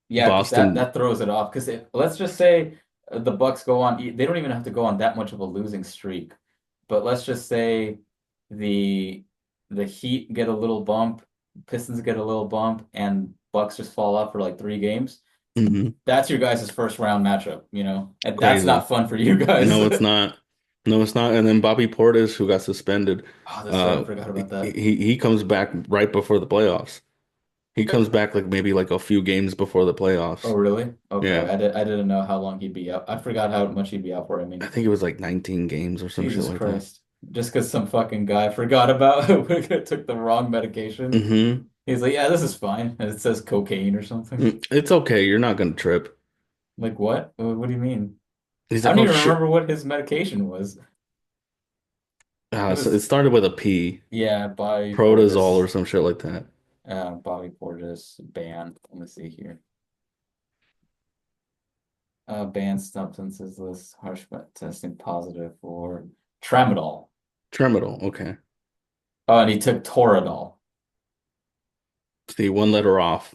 Yeah, because that Boston. that throws it off. Because let's just say the Bucks go on, they don't even have to go on that much of a losing streak. But let's just say the the Heat get a little bump, Pistons get a little bump, and Bucks just fall off for like 3 games. Mhm. That's your guys' first round matchup, and that's Crazy. not fun for you guys. No, it's not. No, it's not. And then Bobby Portis, who got suspended, Oh, that's right. I uh, forgot about he that. he comes back right before the playoffs. He comes back like maybe like a few games before the Oh, playoffs. really? Okay. Yeah, I didn't know how long he'd be out. I forgot how much he'd be out for. I I mean. think it was like 19 games or some shit Jesus like that. Christ. Just because some fucking guy forgot about took the wrong medication. Hmm. He's like, yeah, this is fine. And it says cocaine or something. It's okay. You're not gonna trip. Like, what? What do you mean? He's I like, don't oh even shit. remember what his medication was. It So it was, started with a P, yeah, Bobby Protozol or Portis. some shit like that. Bobby Portis ban. Let me see here. Banned substances list, harsh testing positive for tramadol. Tramadol. Okay. Oh, and he took Toradol. See, one letter off.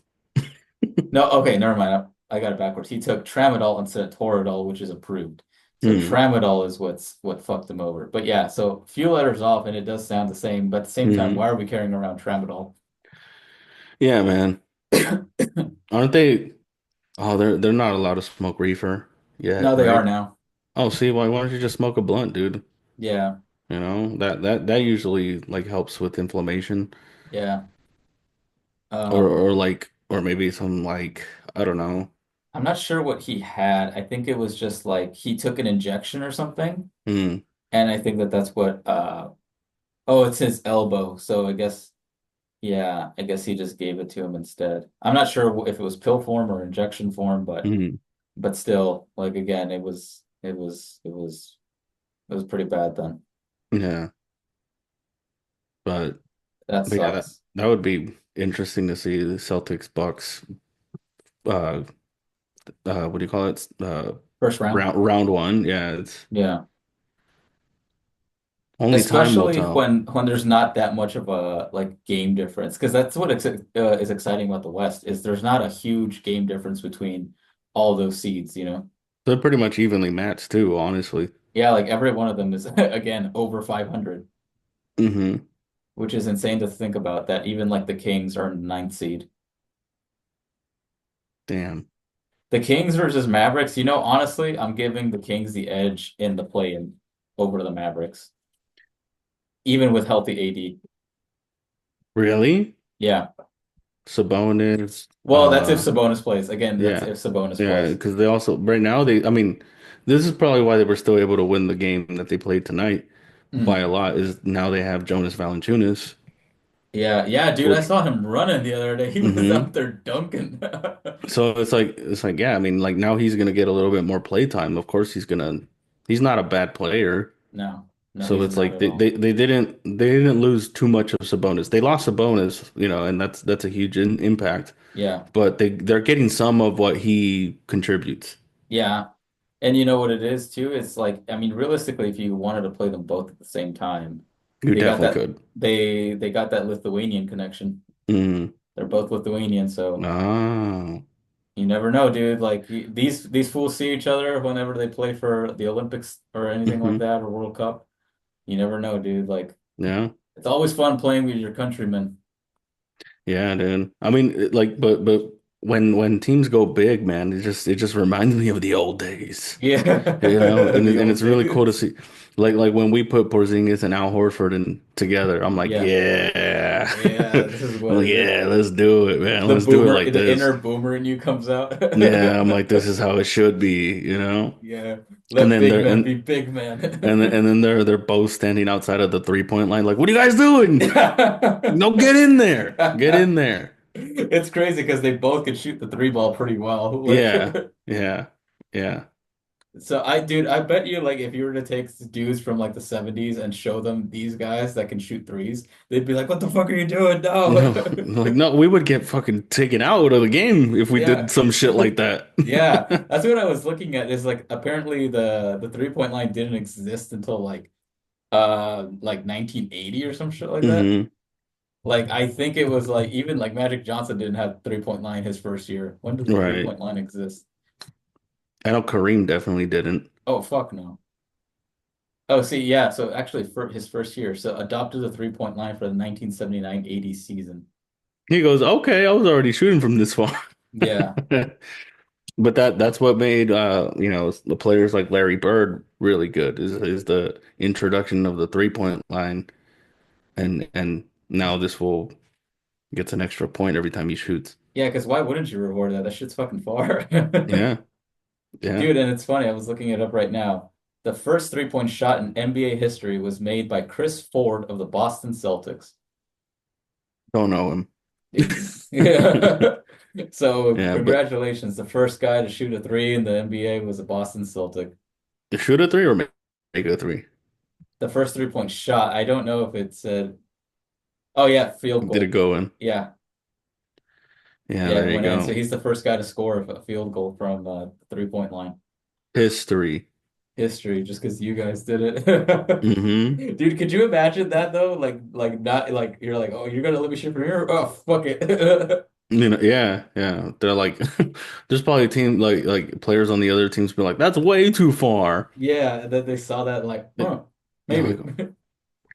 No, okay, never mind. I got it backwards. He took tramadol instead of Toradol, which is approved. So Hmm. tramadol is what fucked him over. But yeah, so a few letters off, and it does sound the same. But at the same time, Hmm. why are we carrying around tramadol? Yeah, man. Aren't they? Oh, they're not allowed to smoke reefer yet, No, they are right? now. Oh, see, why don't you just smoke a blunt, dude? Yeah, You know, that usually like helps with inflammation yeah. or Um, like or maybe some like I don't know. I'm not sure what he had. I think it was just like he took an injection or something, Hmm. and I think that's what. Oh, it's his elbow. So I guess. Yeah, I guess he just gave it to him instead. I'm not sure if it was pill form or injection form, but Hmm. still, like again, it was pretty bad then. Yeah, but That but yeah, that sucks. that would be interesting to see the Celtics Bucks uh what do you call it? First round. Round one. Yeah, it's Yeah. Only time will Especially tell. when there's not that much of a like game difference, because that's what is exciting about the West is there's not a huge game difference between all those seeds, you know? They're pretty much evenly matched too, honestly. Yeah, like every one of them is again over 500, Hmm. which is insane to think about that even like the Kings are ninth seed. Damn. The Kings versus Mavericks, you know, honestly, I'm giving the Kings the edge in the play-in over the Mavericks, even with healthy AD. Really? Yeah. Sabonis. Well, that's if Sabonis plays. Again, that's Yeah. if Sabonis Yeah, plays. because they also right now I mean, this is probably why they were still able to win the game that they played tonight by Mm. a lot, is now they have Jonas Valanciunas, Yeah, yeah, dude, I which saw him running the other day. He was out hmm there dunking. so it's like yeah, I mean, like now he's gonna get a little bit more play time. Of course he's not a bad player. No, no, So he's it's not like at all. they didn't lose too much of Sabonis. They lost Sabonis, and that's a huge impact. Yeah, But they're getting some of what he contributes. yeah. And you know what it is too? It's like, I mean, realistically, if you wanted to play them both at the same time, You they got definitely that could. they got that Lithuanian connection. Mm. They're both Lithuanian, so Ah. you never know, dude. Like these fools see each other whenever they play for the Olympics or anything like Hmm. that or World Cup. You never know, dude. Like Yeah. it's always fun playing with your countrymen. Yeah, dude. I mean, but when teams go big, man, it just reminds me of the old days. Yeah, And the it's old really cool to days. see, like when we put Porzingis and Al Horford in together. I'm like, Yeah, yeah, yeah. This is I'm what like, it is. yeah, let's do it, man. The Let's do it boomer, like the this. inner boomer in you comes out. Yeah, I'm like, this is how it should be. Yeah, And let then big they're man be big man. and then they're both standing outside of the 3-point line, like, what are you guys doing? No, get in there, get in there. It's crazy because they both could shoot the three ball pretty well. Like, Yeah, yeah, yeah. so dude, I bet you, like, if you were to take dudes from like the 70s and show them these guys that can shoot threes, they'd be like, "What the fuck are you doing?" No. No, like no, we would get fucking taken out of the game if we did Yeah. some shit like that. Yeah. That's what I was looking at is like apparently the 3-point line didn't exist until like 1980 or some shit like that. Hmm. Like I think it was like even like Magic Johnson didn't have 3-point line his first year. When did the three Right. point line exist? I know Kareem definitely didn't. Oh fuck no. Oh, see, yeah. So actually, for his first year, so adopted the 3-point line for the 1979-80 season. He goes, okay, I was already shooting from this far. Yeah, But that's what made the players like Larry Bird really good is the introduction of the 3-point line, and now this fool gets an extra point every time he shoots. yeah. Because why wouldn't you reward that? That shit's fucking far, Yeah, yeah. dude. And it's funny. I was looking it up right now. The first 3-point shot in NBA history was made by Chris Ford of the Boston Celtics. Don't know him. Yeah. So Yeah, but congratulations. The first guy to shoot a three in the NBA was a Boston Celtic. shoot a three or make a three? The first 3-point shot. I don't know if it said. Oh yeah, field Did it goal. go in? Yeah. Yeah, Yeah, there it you went in. So go. he's the first guy to score a field goal from the 3-point line. History. History, just because you guys did Hmm. it. Dude, could you imagine that though? Like not like you're like, oh, you're gonna let me shoot from here? Oh, fuck it. Yeah, yeah. They're like, there's probably a team like players on the other teams be like, that's way too far. Yeah, and then they saw that like, They're huh, like, maybe.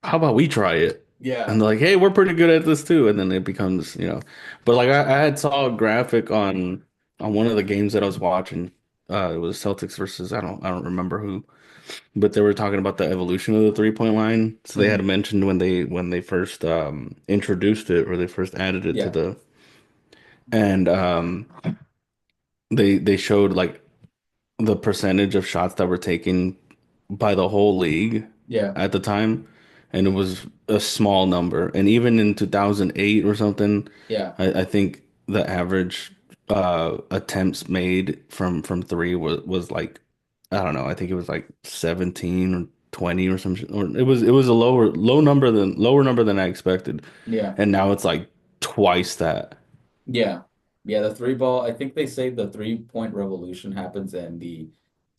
how about we try it? And Yeah. they're like, hey, we're pretty good at this too. And then it becomes, but like I had saw a graphic on one of the games that I was watching. It was Celtics versus I don't remember who, but they were talking about the evolution of the 3-point line. So they had Mhm. mentioned when they first introduced it or they first added it to Yeah. the and they showed like the percentage of shots that were taken by the whole league Yeah. at the time, and it was a small number. And even in 2008 or something, Yeah. I think the average attempts made from three was like I don't know. I think it was like 17 or 20 or some shit. Or it was a lower number than I expected, Yeah. and now it's like twice that. Yeah. Yeah, the three ball, I think they say the 3-point revolution happens in the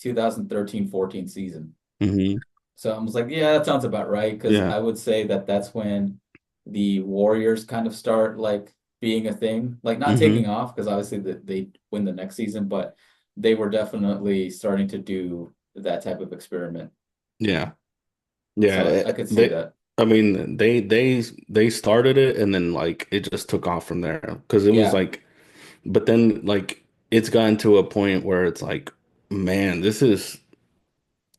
2013-14 season. Hmm. So I was like, yeah, that sounds about right. Because Yeah. I would say that that's when the Warriors kind of start like being a thing, like not taking Hmm. off because obviously they win the next season, but they were definitely starting to do that type of experiment. Yeah. Yeah. So I could see They, that. I mean, they started it and then like it just took off from there because it was Yeah. like, but then like it's gotten to a point where it's like, man, this is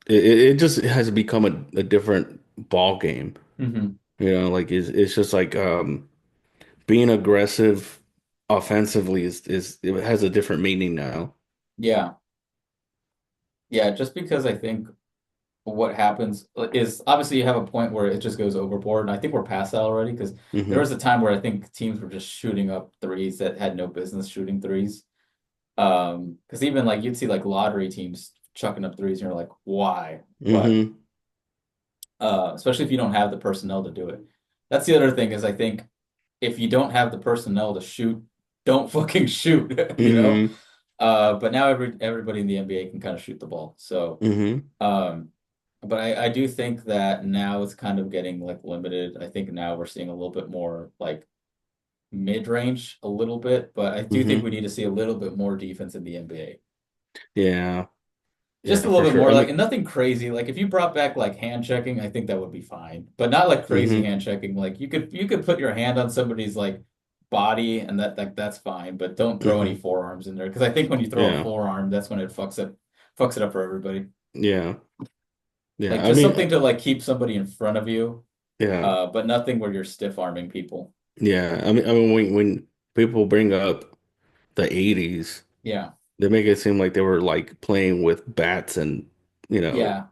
it just has become a different ball game. Hmm. Like it's just like being aggressive offensively is it has a different meaning now. Yeah. Yeah. Just because I think what happens is obviously you have a point where it just goes overboard. And I think we're past that already because there Hmm. was a time where I think teams were just shooting up threes that had no business shooting threes. Because even like you'd see like lottery teams chucking up threes and you're like, why? But Hmm. especially if you don't have the personnel to do it. That's the other thing is I think if you don't have the personnel to shoot, don't fucking shoot, you know? Hmm. But now everybody in the NBA can kind of shoot the ball. So Hmm. um but I do think that now it's kind of getting like limited. I think now we're seeing a little bit more like mid-range a little bit, but I do think we Hmm. need to see a little bit more defense in the NBA. Yeah. Just Yeah, a for little bit sure. more, I like, mean, and nothing crazy. Like if you brought back like hand checking, I think that would be fine. But not like crazy hmm hand checking. Like you could put your hand on somebody's like body and that's fine, but don't throw any hmm forearms in there. Because I think when you throw a Yeah. forearm, that's when it fucks it up for everybody. Yeah. Like Yeah. I just mean, something to like keep somebody in front of you, yeah. but nothing where you're stiff arming people. Yeah. I mean when people bring up the 80s, Yeah. they make it seem like they were like playing with bats and, you know, Yeah.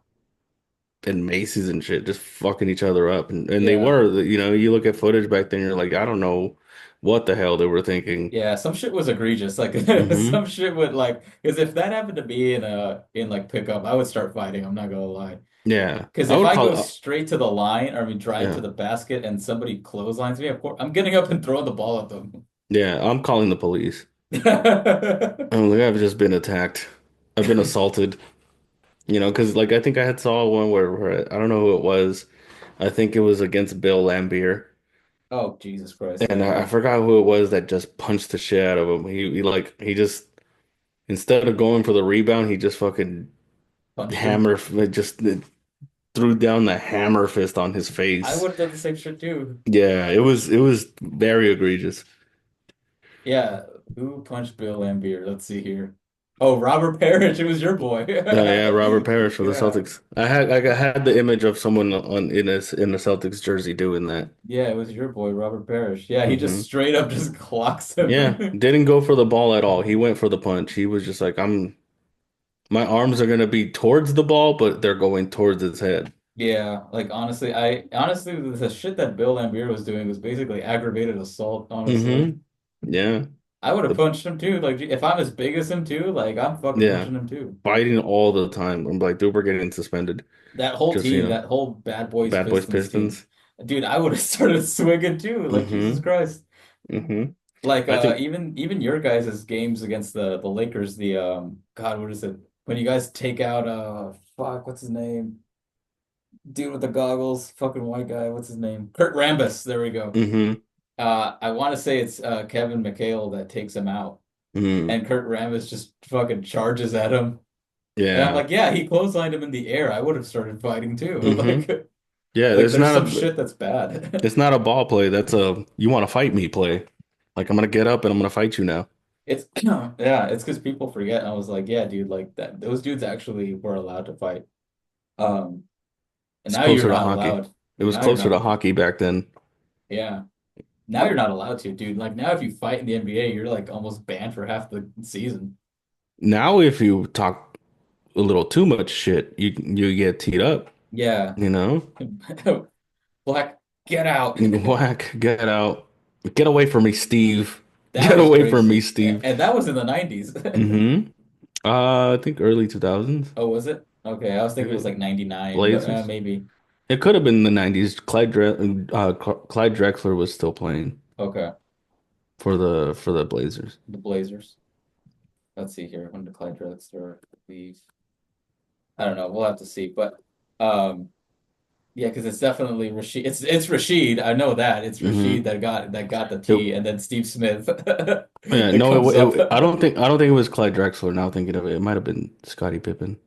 and maces and shit, just fucking each other up. And they Yeah. were, you look at footage back then, you're like, I don't know what the hell they were thinking. Yeah, some shit was egregious. Like some Hmm. shit would like because if that happened to me in like pickup, I would start fighting. I'm not gonna lie. Yeah. Because I if would I call go it, straight to the line, or I mean drive to yeah. the basket, and somebody clotheslines me, of course I'm getting up and throwing the ball at them. Yeah. I'm calling the police. I'm like, I've just been attacked. I've been assaulted. Because like I think I had saw one where I don't know who it was. I think it was against Bill Lambier, Oh, Jesus Christ. and Yeah, I yeah. forgot who it was that just punched the shit out of him. He just instead of going for the rebound, he just fucking Punched him. hammer just threw down the hammer fist on his I face. would have done the same shit too. Yeah, it was very egregious. Yeah. Who punched Bill Lambier? Let's see here. Oh, Robert Parrish. It was your boy. Oh yeah, Robert Parrish for the Yeah. Celtics. I had the image of someone on in a Celtics jersey doing that. Yeah, it was your boy, Robert Parrish. Yeah, he just Hmm. straight up just clocks Yeah, him. didn't go for the ball at all. He went for the punch. He was just like, my arms are gonna be towards the ball, but they're going towards its head. Yeah, like honestly, I honestly the shit that Bill Lambier was doing was basically aggravated assault, honestly. Hmm. Yeah. I would have The, punched him too. Like if I'm as big as him too, like I'm fucking yeah. punching him too. Fighting all the time. I'm like, dude, we're getting suspended. That whole Just, team, that whole Bad Boys Bad Boys Pistons team. Pistons. Dude, I would have started swinging too, like Jesus Hmm. Christ. Hmm. Like I think even your guys' games against the Lakers, the God, what is it? When you guys take out fuck, what's his name? Dude with the goggles, fucking white guy, what's his name? Kurt Rambis, there we go. hmm I want to say it's Kevin McHale that takes him out, hmm and Kurt Rambis just fucking charges at him. And I'm Yeah. like, yeah, he clotheslined him in the air. I would have started fighting too. hmm Yeah, Like there's some shit that's bad. it's not a ball play. That's a you want to fight me play. Like I'm gonna get up and I'm gonna fight you now. It's yeah, it's because people forget. And I was like, yeah, dude, like that. Those dudes actually were allowed to fight. Um, and It's now you're closer to not hockey. allowed. It was Now you're closer not. to hockey back then. Yeah, now you're not allowed to, dude. Like now, if you fight in the NBA, you're like almost banned for half the season. Now, if you talk a little too much shit, you get teed up, Yeah. you know? Black, get out. Whack, get out. Get away from me, Steve. That Get was away from me, crazy. Steve. And that was in the 90s. Hmm. I think early 2000s. Oh, was it? Okay, I was thinking it was Maybe like 99, but Blazers. maybe. It could have been the 90s. Clyde Drexler was still playing Okay, for the Blazers. the Blazers. Let's see here. When did Clyde Drexler leave? I don't know. We'll have to see. But Yeah, because it's definitely Rashid. It's Rashid. I know that it's Rashid Hmm that got the It, T, and then Steve Smith yeah, that no, comes up. I don't think it was Clyde Drexler. Now thinking of it, it might have been Scottie Pippen.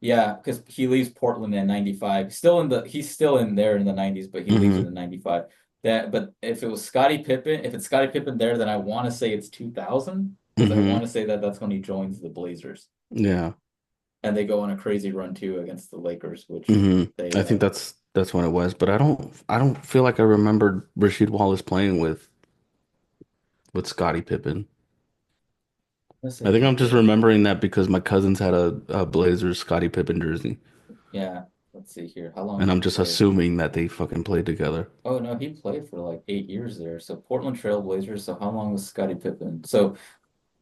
Yeah, because he leaves Portland in '95. He's still in there in the '90s, but he leaves in the Hmm '95. But if it was Scottie Pippen, if it's Scottie Pippen there, then I want to say it's 2000 because I want hmm to say that that's when he joins the Blazers Yeah. and they go on a crazy run too against the Lakers, which hmm they I think that's when it was, but I don't feel like I remembered Rasheed Wallace playing with Scottie Pippen. let's say I think he I'm just did. remembering that because my cousins had a Blazers Scottie Pippen jersey, Yeah, let's see here. How long and did he I'm just play? assuming that they fucking played together. Oh no, he played for like 8 years there. So Portland Trail Blazers. So how long was Scottie Pippen? So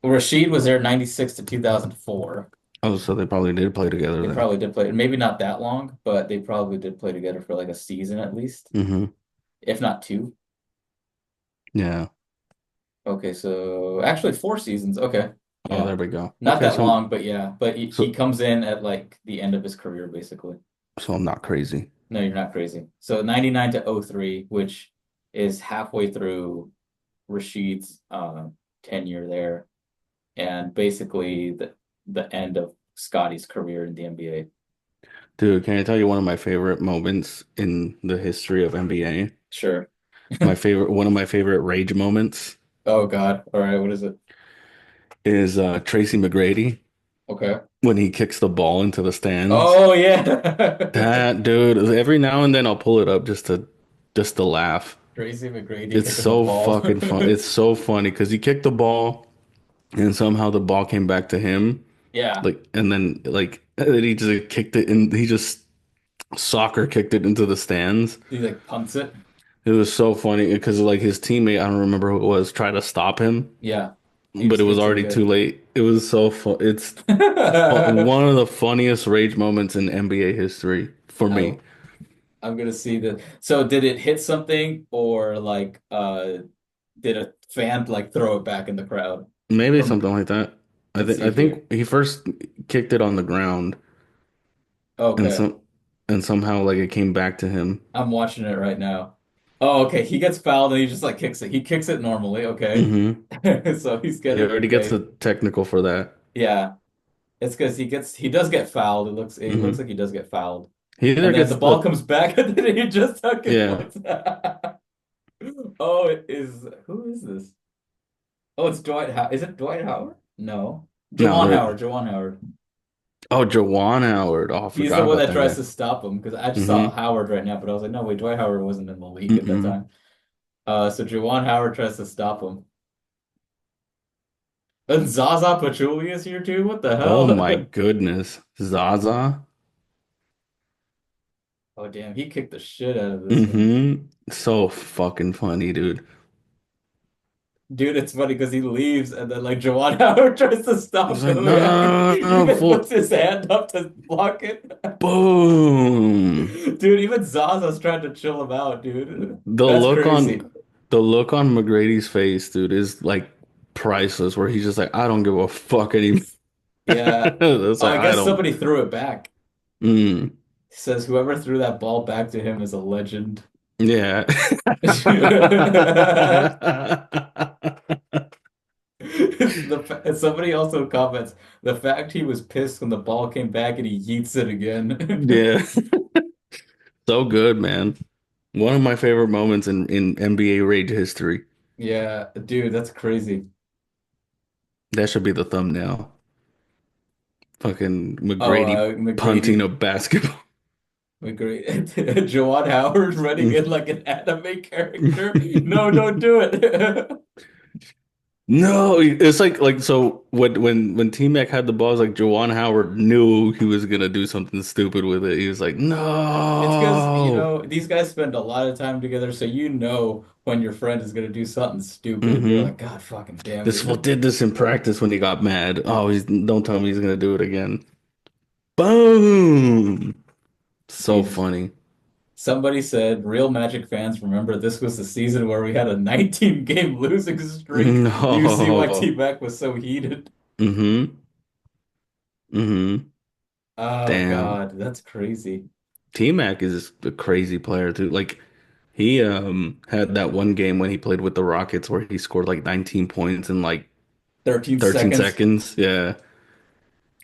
Rashid was there '96 to 2004. Oh, so they probably did play together They then. probably did play, maybe not that long, but they probably did play together for like a season at least, Hmm if not two. Yeah. Okay, so actually 4 seasons. Okay, Oh, yeah, there we go. not Okay, that long, but yeah, but he so comes in at like the end of his career basically. so I'm not crazy. No, you're not crazy. So '99 to '03, which is halfway through Rashid's tenure there, and basically the end of Scotty's career in the NBA. Dude, can I tell you one of my favorite moments in the history of NBA? Sure. One of my favorite rage moments Oh God. All right. What is it? is Tracy McGrady Okay. when he kicks the ball into the stands. Oh yeah. That dude, every now and then I'll pull it up just to laugh. Tracy McGrady It's kicking the so ball. fucking fun. It's so funny because he kicked the ball and somehow the ball came back to him. Yeah. Like and then and then he just kicked it and he just soccer kicked it into the stands. He like punts it. It was so funny because like his teammate, I don't remember who it was, tried to stop him, Yeah. He but it just was kicks it already too again. late. It was so fun. It's one of the funniest rage moments in NBA history for me. I I'm gonna see the. So did it hit something or like did a fan like throw it back in the crowd Maybe from something like that. let's I see here. think he first kicked it on the ground and Okay. somehow like it came back to him. I'm watching it right now. Oh, okay. He gets fouled and he just like kicks it. He kicks it normally, okay. Hmm So he's He getting already gets okay. the technical for that. Yeah. It's because he does get fouled. It looks Hmm like he does get fouled. He And either then the gets ball the comes back and then he just fucking yeah. puts Oh, it is who is this? Oh, it's Dwight How is it Dwight Howard? No. No, Jawan there. Howard, Jawan Howard. Oh, Jawan Howard. Oh, I He's the forgot one about that that tries guy. to stop him because I just saw Hmm Howard right now, but I was like, no, wait, Dwight Howard wasn't in the league at that Mm-mm. time. So Jawan Howard tries to stop him. And Zaza Pachulia is here too? What the Oh my hell? goodness. Zaza. Oh damn, he kicked the shit out of this one. So fucking funny, dude. Dude, it's funny because he leaves and then like Jawan Howard tries to He's stop like, him. no, Yeah, no, he no, no, no, even puts full his hand up to block it. boom. Dude, even Zaza's trying to chill him out, dude. The That's look on crazy. the look on McGrady's face, dude, is like priceless, where he's just like, I don't give a fuck anymore. Yeah. That's Oh, like I I guess don't somebody threw it back. mm, He says whoever threw that ball back to him is a legend. yeah. Somebody also comments the fact he was pissed when the ball came back and he yeets it again. Yeah. So good, man. One of my favorite moments in NBA Rage history. Yeah, dude, that's crazy. That should be the thumbnail. Fucking Oh, McGrady punting McGrady, a basketball. McGrady, Jawan Howard running in like an anime character. No, No, don't do it. it's like so when T Mac had the ball, it's like Jawan Howard knew he was gonna do something stupid with it. He was like, It's because, no. these guys spend a lot of time together, so you know when your friend is gonna do something stupid, and you're Hmm like, God fucking damn This fool it. did this in practice when he got mad. Oh, don't tell me he's gonna do it again. Boom. So Dude, funny. somebody said real Magic fans remember this was the season where we had a 19 game losing streak. You see why No. T-Mac was so heated. Hmm hmm Oh Damn. God, that's crazy. T-Mac is a crazy player too. Like he had that one game when he played with the Rockets where he scored like 19 points in like 13 13 seconds. seconds. Yeah.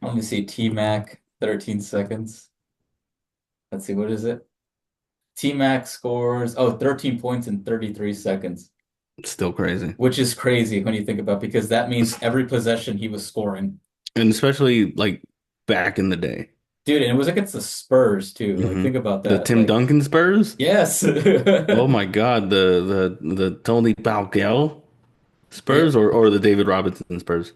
Let me see. T-Mac, 13 seconds. Let's see, what is it? T-Mac scores, 13 points in 33 seconds, It's still crazy. which is crazy when you think about because that means every possession he was scoring. And especially like back in the day. Dude, and it was against the Spurs too. Like hmm think about The that. Tim Like, Duncan Spurs? yes. Oh my God, the Tony Balgel Yeah, Spurs or the David Robinson Spurs?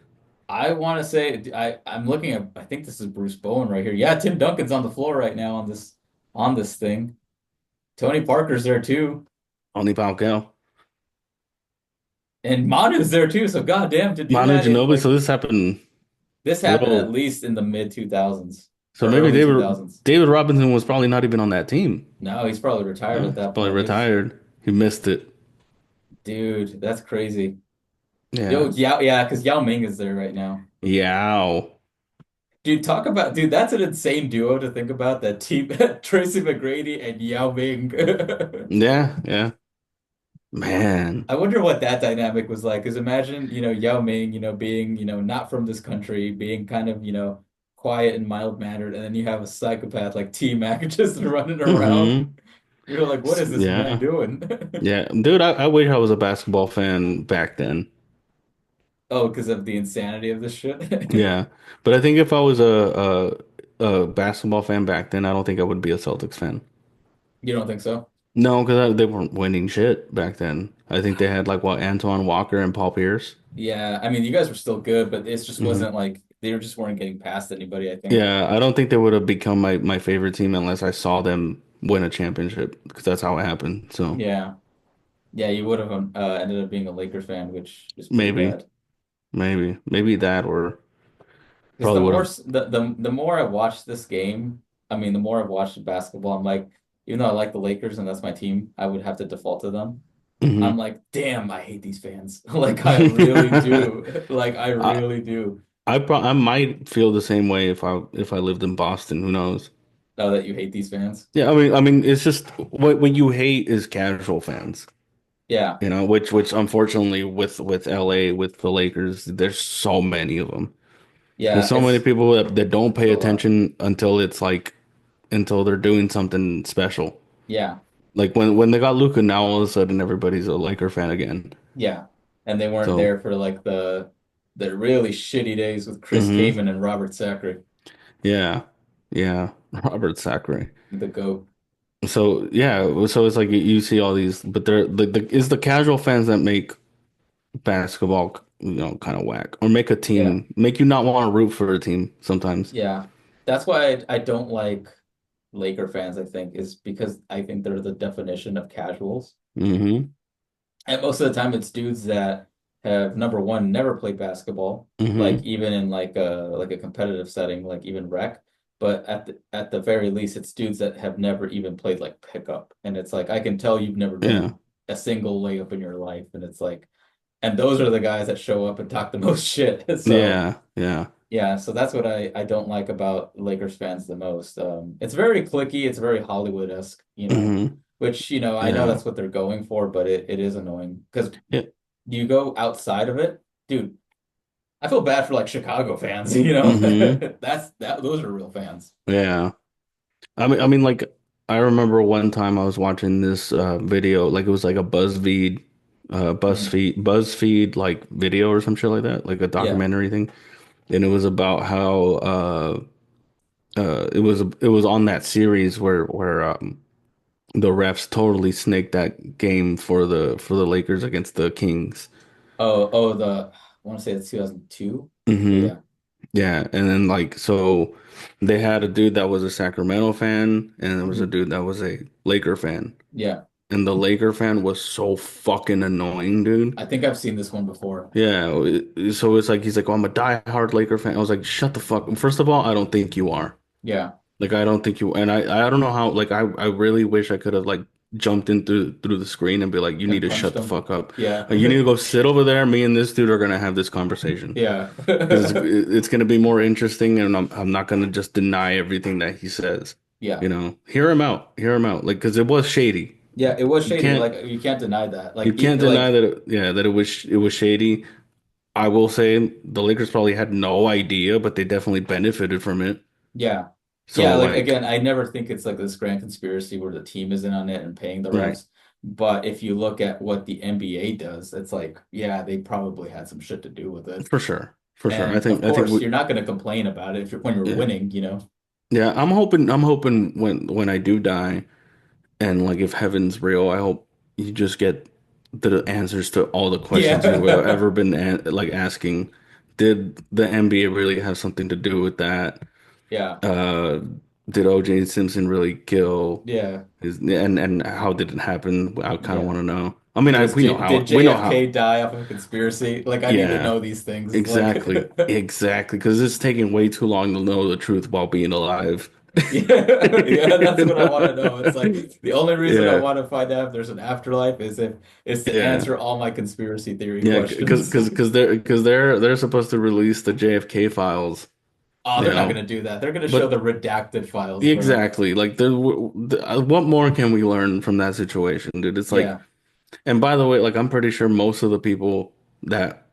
I want to say I'm looking at I think this is Bruce Bowen right here. Yeah, Tim Duncan's on the floor right now on this thing. Tony Parker's there too. Tony Balgel. And Manu's there too. So goddamn to do Manu that in Ginobili. So like this happened this happened at real. least in the mid 2000s So or maybe early 2000s. David Robinson was probably not even on that team. No, he's probably retired Yeah, at he's that probably point. He's retired. He missed it. dude, that's crazy. Yeah. Yo, yeah, because Yao Ming is there right now. Yeah. Dude, talk about dude, that's an insane duo to think about that team Tracy McGrady and Yao Ming. Yeah. Yeah. Man. I wonder what that dynamic was like. Because imagine, Yao Ming, being, not from this country, being kind of, quiet and mild-mannered, and then you have a psychopath like T-Mac just running around. hmm You're like, what is this man Yeah. doing? Yeah. Dude, I wish I was a basketball fan back then. Oh, because of the insanity of this shit. Yeah. But I think if I was a basketball fan back then, I don't think I would be a Celtics fan. You don't think so? No, because they weren't winning shit back then. I think they had like what Antoine Walker and Paul Pierce. Yeah, I mean, you guys were still good, but it just hmm wasn't like they just weren't getting past anybody, I think. Yeah, I don't think they would have become my favorite team unless I saw them win a championship because that's how it happened. So Yeah. Yeah, you would have ended up being a Lakers fan, which is pretty maybe, bad. maybe that or Because probably would have. the more I watch this game, I mean, the more I've watched basketball, I'm like, even though I like the Lakers and that's my team, I would have to default to them. I'm hmm like, damn, I hate these fans. Like I really do. Like I I really do. I might feel the same way if I lived in Boston. Who knows? Know that you hate these fans. Yeah, I mean, it's just what you hate is casual fans. Yeah. You know, which unfortunately with LA with the Lakers, there's so many of them. There's Yeah, so many people that don't it's pay a lot. attention until it's like until they're doing something special. Yeah. Like when they got Luca, now all of a sudden everybody's a Laker fan again. Yeah. And they weren't So, there for like the really shitty days with Chris hmm Kaman and Robert Sacre, yeah, yeah, Robert Sacre. the GOAT. So yeah, so it's like you see all these, but they're it's the casual fans that make basketball, kind of whack or make a Yeah. team, make you not want to root for a team sometimes. Yeah. That's why I don't like Laker fans, I think, is because I think they're the definition of casuals. hmm And most of the time it's dudes that have number one never played basketball, like hmm even in like a competitive setting, like even rec. But at the very least, it's dudes that have never even played like pickup. And it's like I can tell you've never Yeah, done a single layup in your life. And it's like and those are the guys that show up and talk the most shit. So yeah, yeah. yeah, so that's what I don't like about Lakers fans the most. It's very cliquey, it's very Hollywood-esque, hmm which, I know Yeah. that's what they're going for, but it is annoying because Yeah. you go outside of it, dude, I feel bad for like Chicago fans, hmm those are real fans. Yeah. I mean, like I remember one time I was watching this video, like it was like a Mm, BuzzFeed like video or some shit like that, like a yeah. documentary thing, and it was about how it was on that series where the refs totally snaked that game for the Lakers against the Kings. I want to say it's 2002. But hmm yeah. Yeah, and then like so they had a dude that was a Sacramento fan and there was a Mhm. dude that was a Laker fan. Yeah. And the Laker fan was so fucking annoying, dude. I think I've seen this one before. Yeah, so it's like he's like, "Oh, I'm a diehard Laker fan." I was like, "Shut the fuck." First of all, I don't think you are. Yeah. Like I don't think you and I don't know how like I really wish I could have like jumped in through the screen and be like, "You need and to punched shut the him. fuck up. Yeah. You need to go sit over there. Me and this dude are gonna have this conversation Yeah. because it's gonna be more interesting, and I'm not gonna just deny everything that he says. Yeah. Hear him out. Like, because it was shady. Yeah, it was You shady. can't Like you can't deny that. you Like can't deny like that that it was shady. I will say the Lakers probably had no idea, but they definitely benefited from it. yeah. Yeah, So like like, again, I never think it's like this grand conspiracy where the team is in on it and paying the right, refs. But if you look at what the NBA does, it's like, yeah, they probably had some shit to do with it. for sure, for sure. And of I think course, you're not going to complain about it if when you're yeah. winning, you know? Yeah, I'm hoping when I do die and like if heaven's real, I hope you just get the answers to all the questions you've Yeah. ever been like asking. Did the NBA really have something to do with that? Yeah. Uh, did OJ Simpson really kill Yeah. his and how did it happen? I kind of Yeah. want to know. I mean, Was J did we know JFK how. die off of a conspiracy? Like I need to Yeah, know these things. Like exactly, exactly. Because it's taking way too long to know the truth while being alive. yeah, yeah, that's what I want to know. It's like the only reason I Yeah, want to find out if there's an afterlife is if is to yeah, answer all my conspiracy theory yeah. questions. They're supposed to release the JFK files, Oh, you they're not know. gonna do that. They're gonna show the But redacted files, bro. exactly, like what more can we learn from that situation, dude? It's like, Yeah, and by the way, like I'm pretty sure most of the people that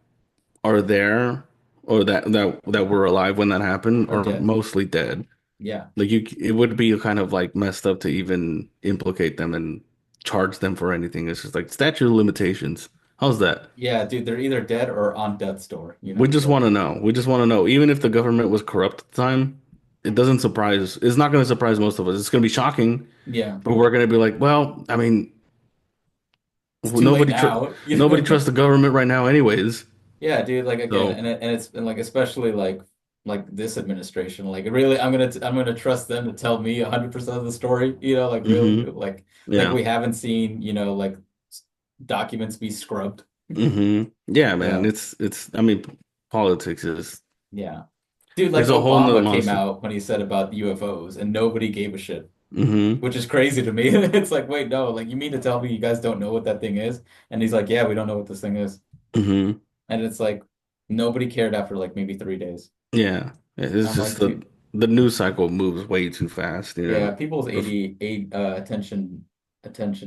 are there or that were alive when that happened are are dead. mostly dead. Yeah, Like it would be kind of like messed up to even implicate them and charge them for anything. It's just like statute of limitations. How's that? yeah, dude. They're either dead or on death's door. You We know, just so want to know. We just want to know. Even if the government was corrupt at the time, it doesn't surprise. It's not going to surprise most of us. It's going to be shocking, yeah, but we're going to be like, well, I mean, it's too late nobody tr now. You nobody know. trusts the government right now, anyways. Yeah, dude, like again, So, and it's and like especially like this administration, like really I'm gonna trust them to tell me 100% of the story, you know, like really like yeah, we haven't seen, you know, like documents be scrubbed. yeah, man. Yeah. It's. I mean, politics is. Yeah. Dude, like There's a whole nother Obama came monster. out when he said about the UFOs and nobody gave a shit, hmm which is crazy to me. It's like, wait, no, like you mean to tell me you guys don't know what that thing is? And he's like, yeah, we don't know what this thing is. hmm And it's like nobody cared after like maybe 3 days. Yeah, it's I'm just like, dude, the news cycle moves way too fast. yeah, people's Bef- 88 attention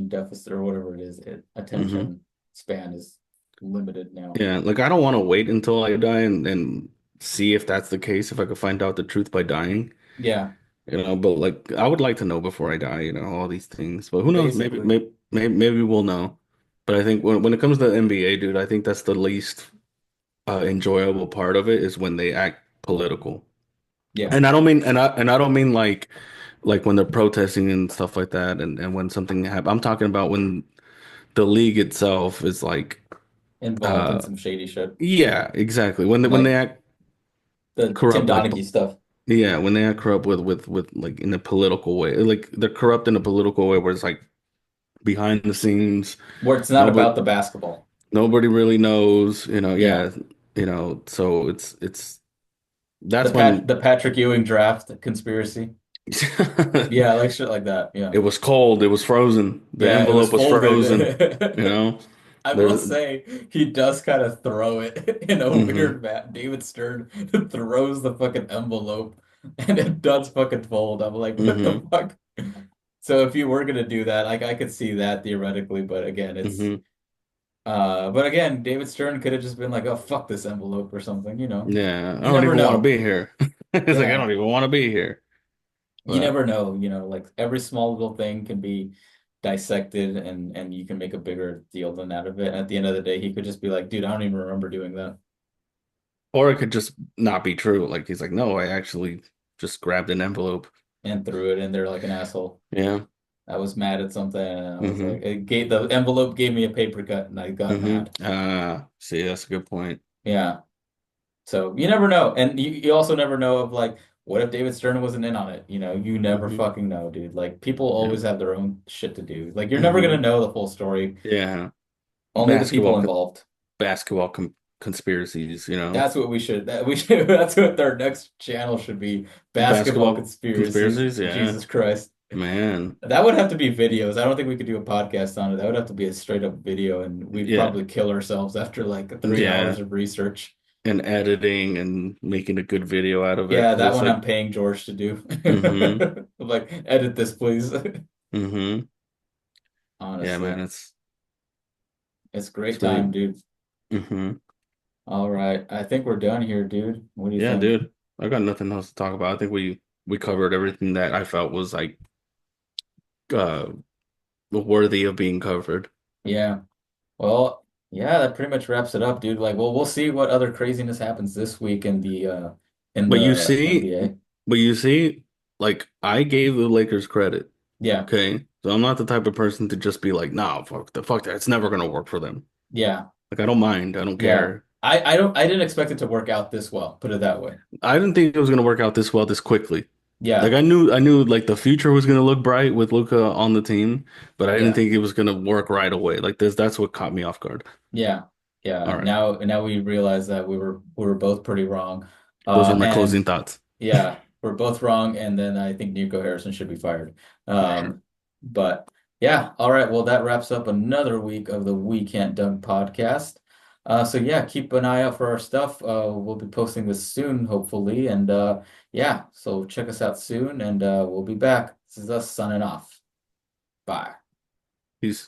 deficit or whatever it is, hmm attention span is limited now. Yeah, like I don't want to wait until I die and see if that's the case. If I could find out the truth by dying, Yeah, but like I would like to know before I die. All these things. But who knows? basically. Maybe we'll know. But I think when it comes to the NBA, dude, I think that's the least enjoyable part of it is when they act political. Yeah. And I don't mean and I don't mean like when they're protesting and stuff like that and when something happens. I'm talking about when the league itself is like Involved in uh some shady shit. yeah, exactly. When they Like act the Tim corrupt like Donaghy stuff. yeah, when they act corrupt with like in a political way. Like they're corrupt in a political way where it's like behind the scenes, Where it's not nobody about the basketball. nobody really knows, Yeah. yeah, so it's that's when The Patrick Ewing draft conspiracy. Yeah, like shit like that. Yeah. it was cold, it was frozen, the Yeah, it was envelope was frozen, you folded. know. I will There's say he does kind of throw it in a hmm weird manner. David Stern throws the fucking envelope and it does fucking fold. I'm like, what the hmm fuck? So if you were gonna do that, like I could see that theoretically, but again, it's hmm but again, David Stern could have just been like, oh fuck this envelope or something, you know. Yeah, I You don't never even want to know. be here. It's like I Yeah. don't even want to be here. You But never know, you know, like every small little thing can be dissected and you can make a bigger deal than out of it. And at the end of the day, he could just be like, dude, I don't even remember doing that or it could just not be true. Like he's like, no, I actually just grabbed an envelope. and threw it in there like an asshole. Yeah. I was mad at something and I was like, hmm the envelope gave me a paper cut and I got mad. See, that's a good point. Yeah. So you never know. And you also never know of like, what if David Stern wasn't in on it? You know, you never hmm fucking know, dude. Like people Yeah. always have their own shit to do. Like you're never gonna hmm know the full story. Yeah. Only the people Basketball, co- involved. basketball conspiracies. That's what we should that's what their next channel should be. Basketball Basketball conspiracies. conspiracies. Yeah. Jesus Christ. Man. That would have to be videos. I don't think we could do a podcast on it. That would have to be a straight up video, and we'd Yeah. probably kill ourselves after like 3 hours Yeah. of research. And editing and making a good video out of it Yeah, because that it's one I'm like, paying George to do. mm-hmm, Like, edit this, please. mm-hmm. Yeah, man, Honestly, it's it's great really, time, dude. mm-hmm. All right, I think we're done here, dude. What do you Yeah, think? dude. I got nothing else to talk about. I think we covered everything that I felt was like uh worthy of being covered. Yeah. Well, yeah, that pretty much wraps it up, dude. Like, well, we'll see what other craziness happens this week in But you the see, NBA. but you see, like I gave the Lakers credit. Yeah, Okay. So I'm not the type of person to just be like, nah, fuck that. It's never gonna work for them. yeah, Like I don't mind. I don't yeah. care. I didn't expect it to work out this well, put it that way. I didn't think it was gonna work out this well this quickly. Like Yeah, I knew like the future was gonna look bright with Luca on the team, but I didn't yeah, think it was gonna work right away. Like this, that's what caught me off guard. yeah, yeah. All right. Now we realize that we were both pretty wrong. Those are my And closing thoughts. yeah, we're both wrong, and then I think Nico Harrison should be fired. For sure. But yeah, all right. Well, that wraps up another week of the We Can't Dunk podcast. So yeah, keep an eye out for our stuff. We'll be posting this soon, hopefully, and yeah, so check us out soon, and we'll be back. This is us signing off. Bye. Peace.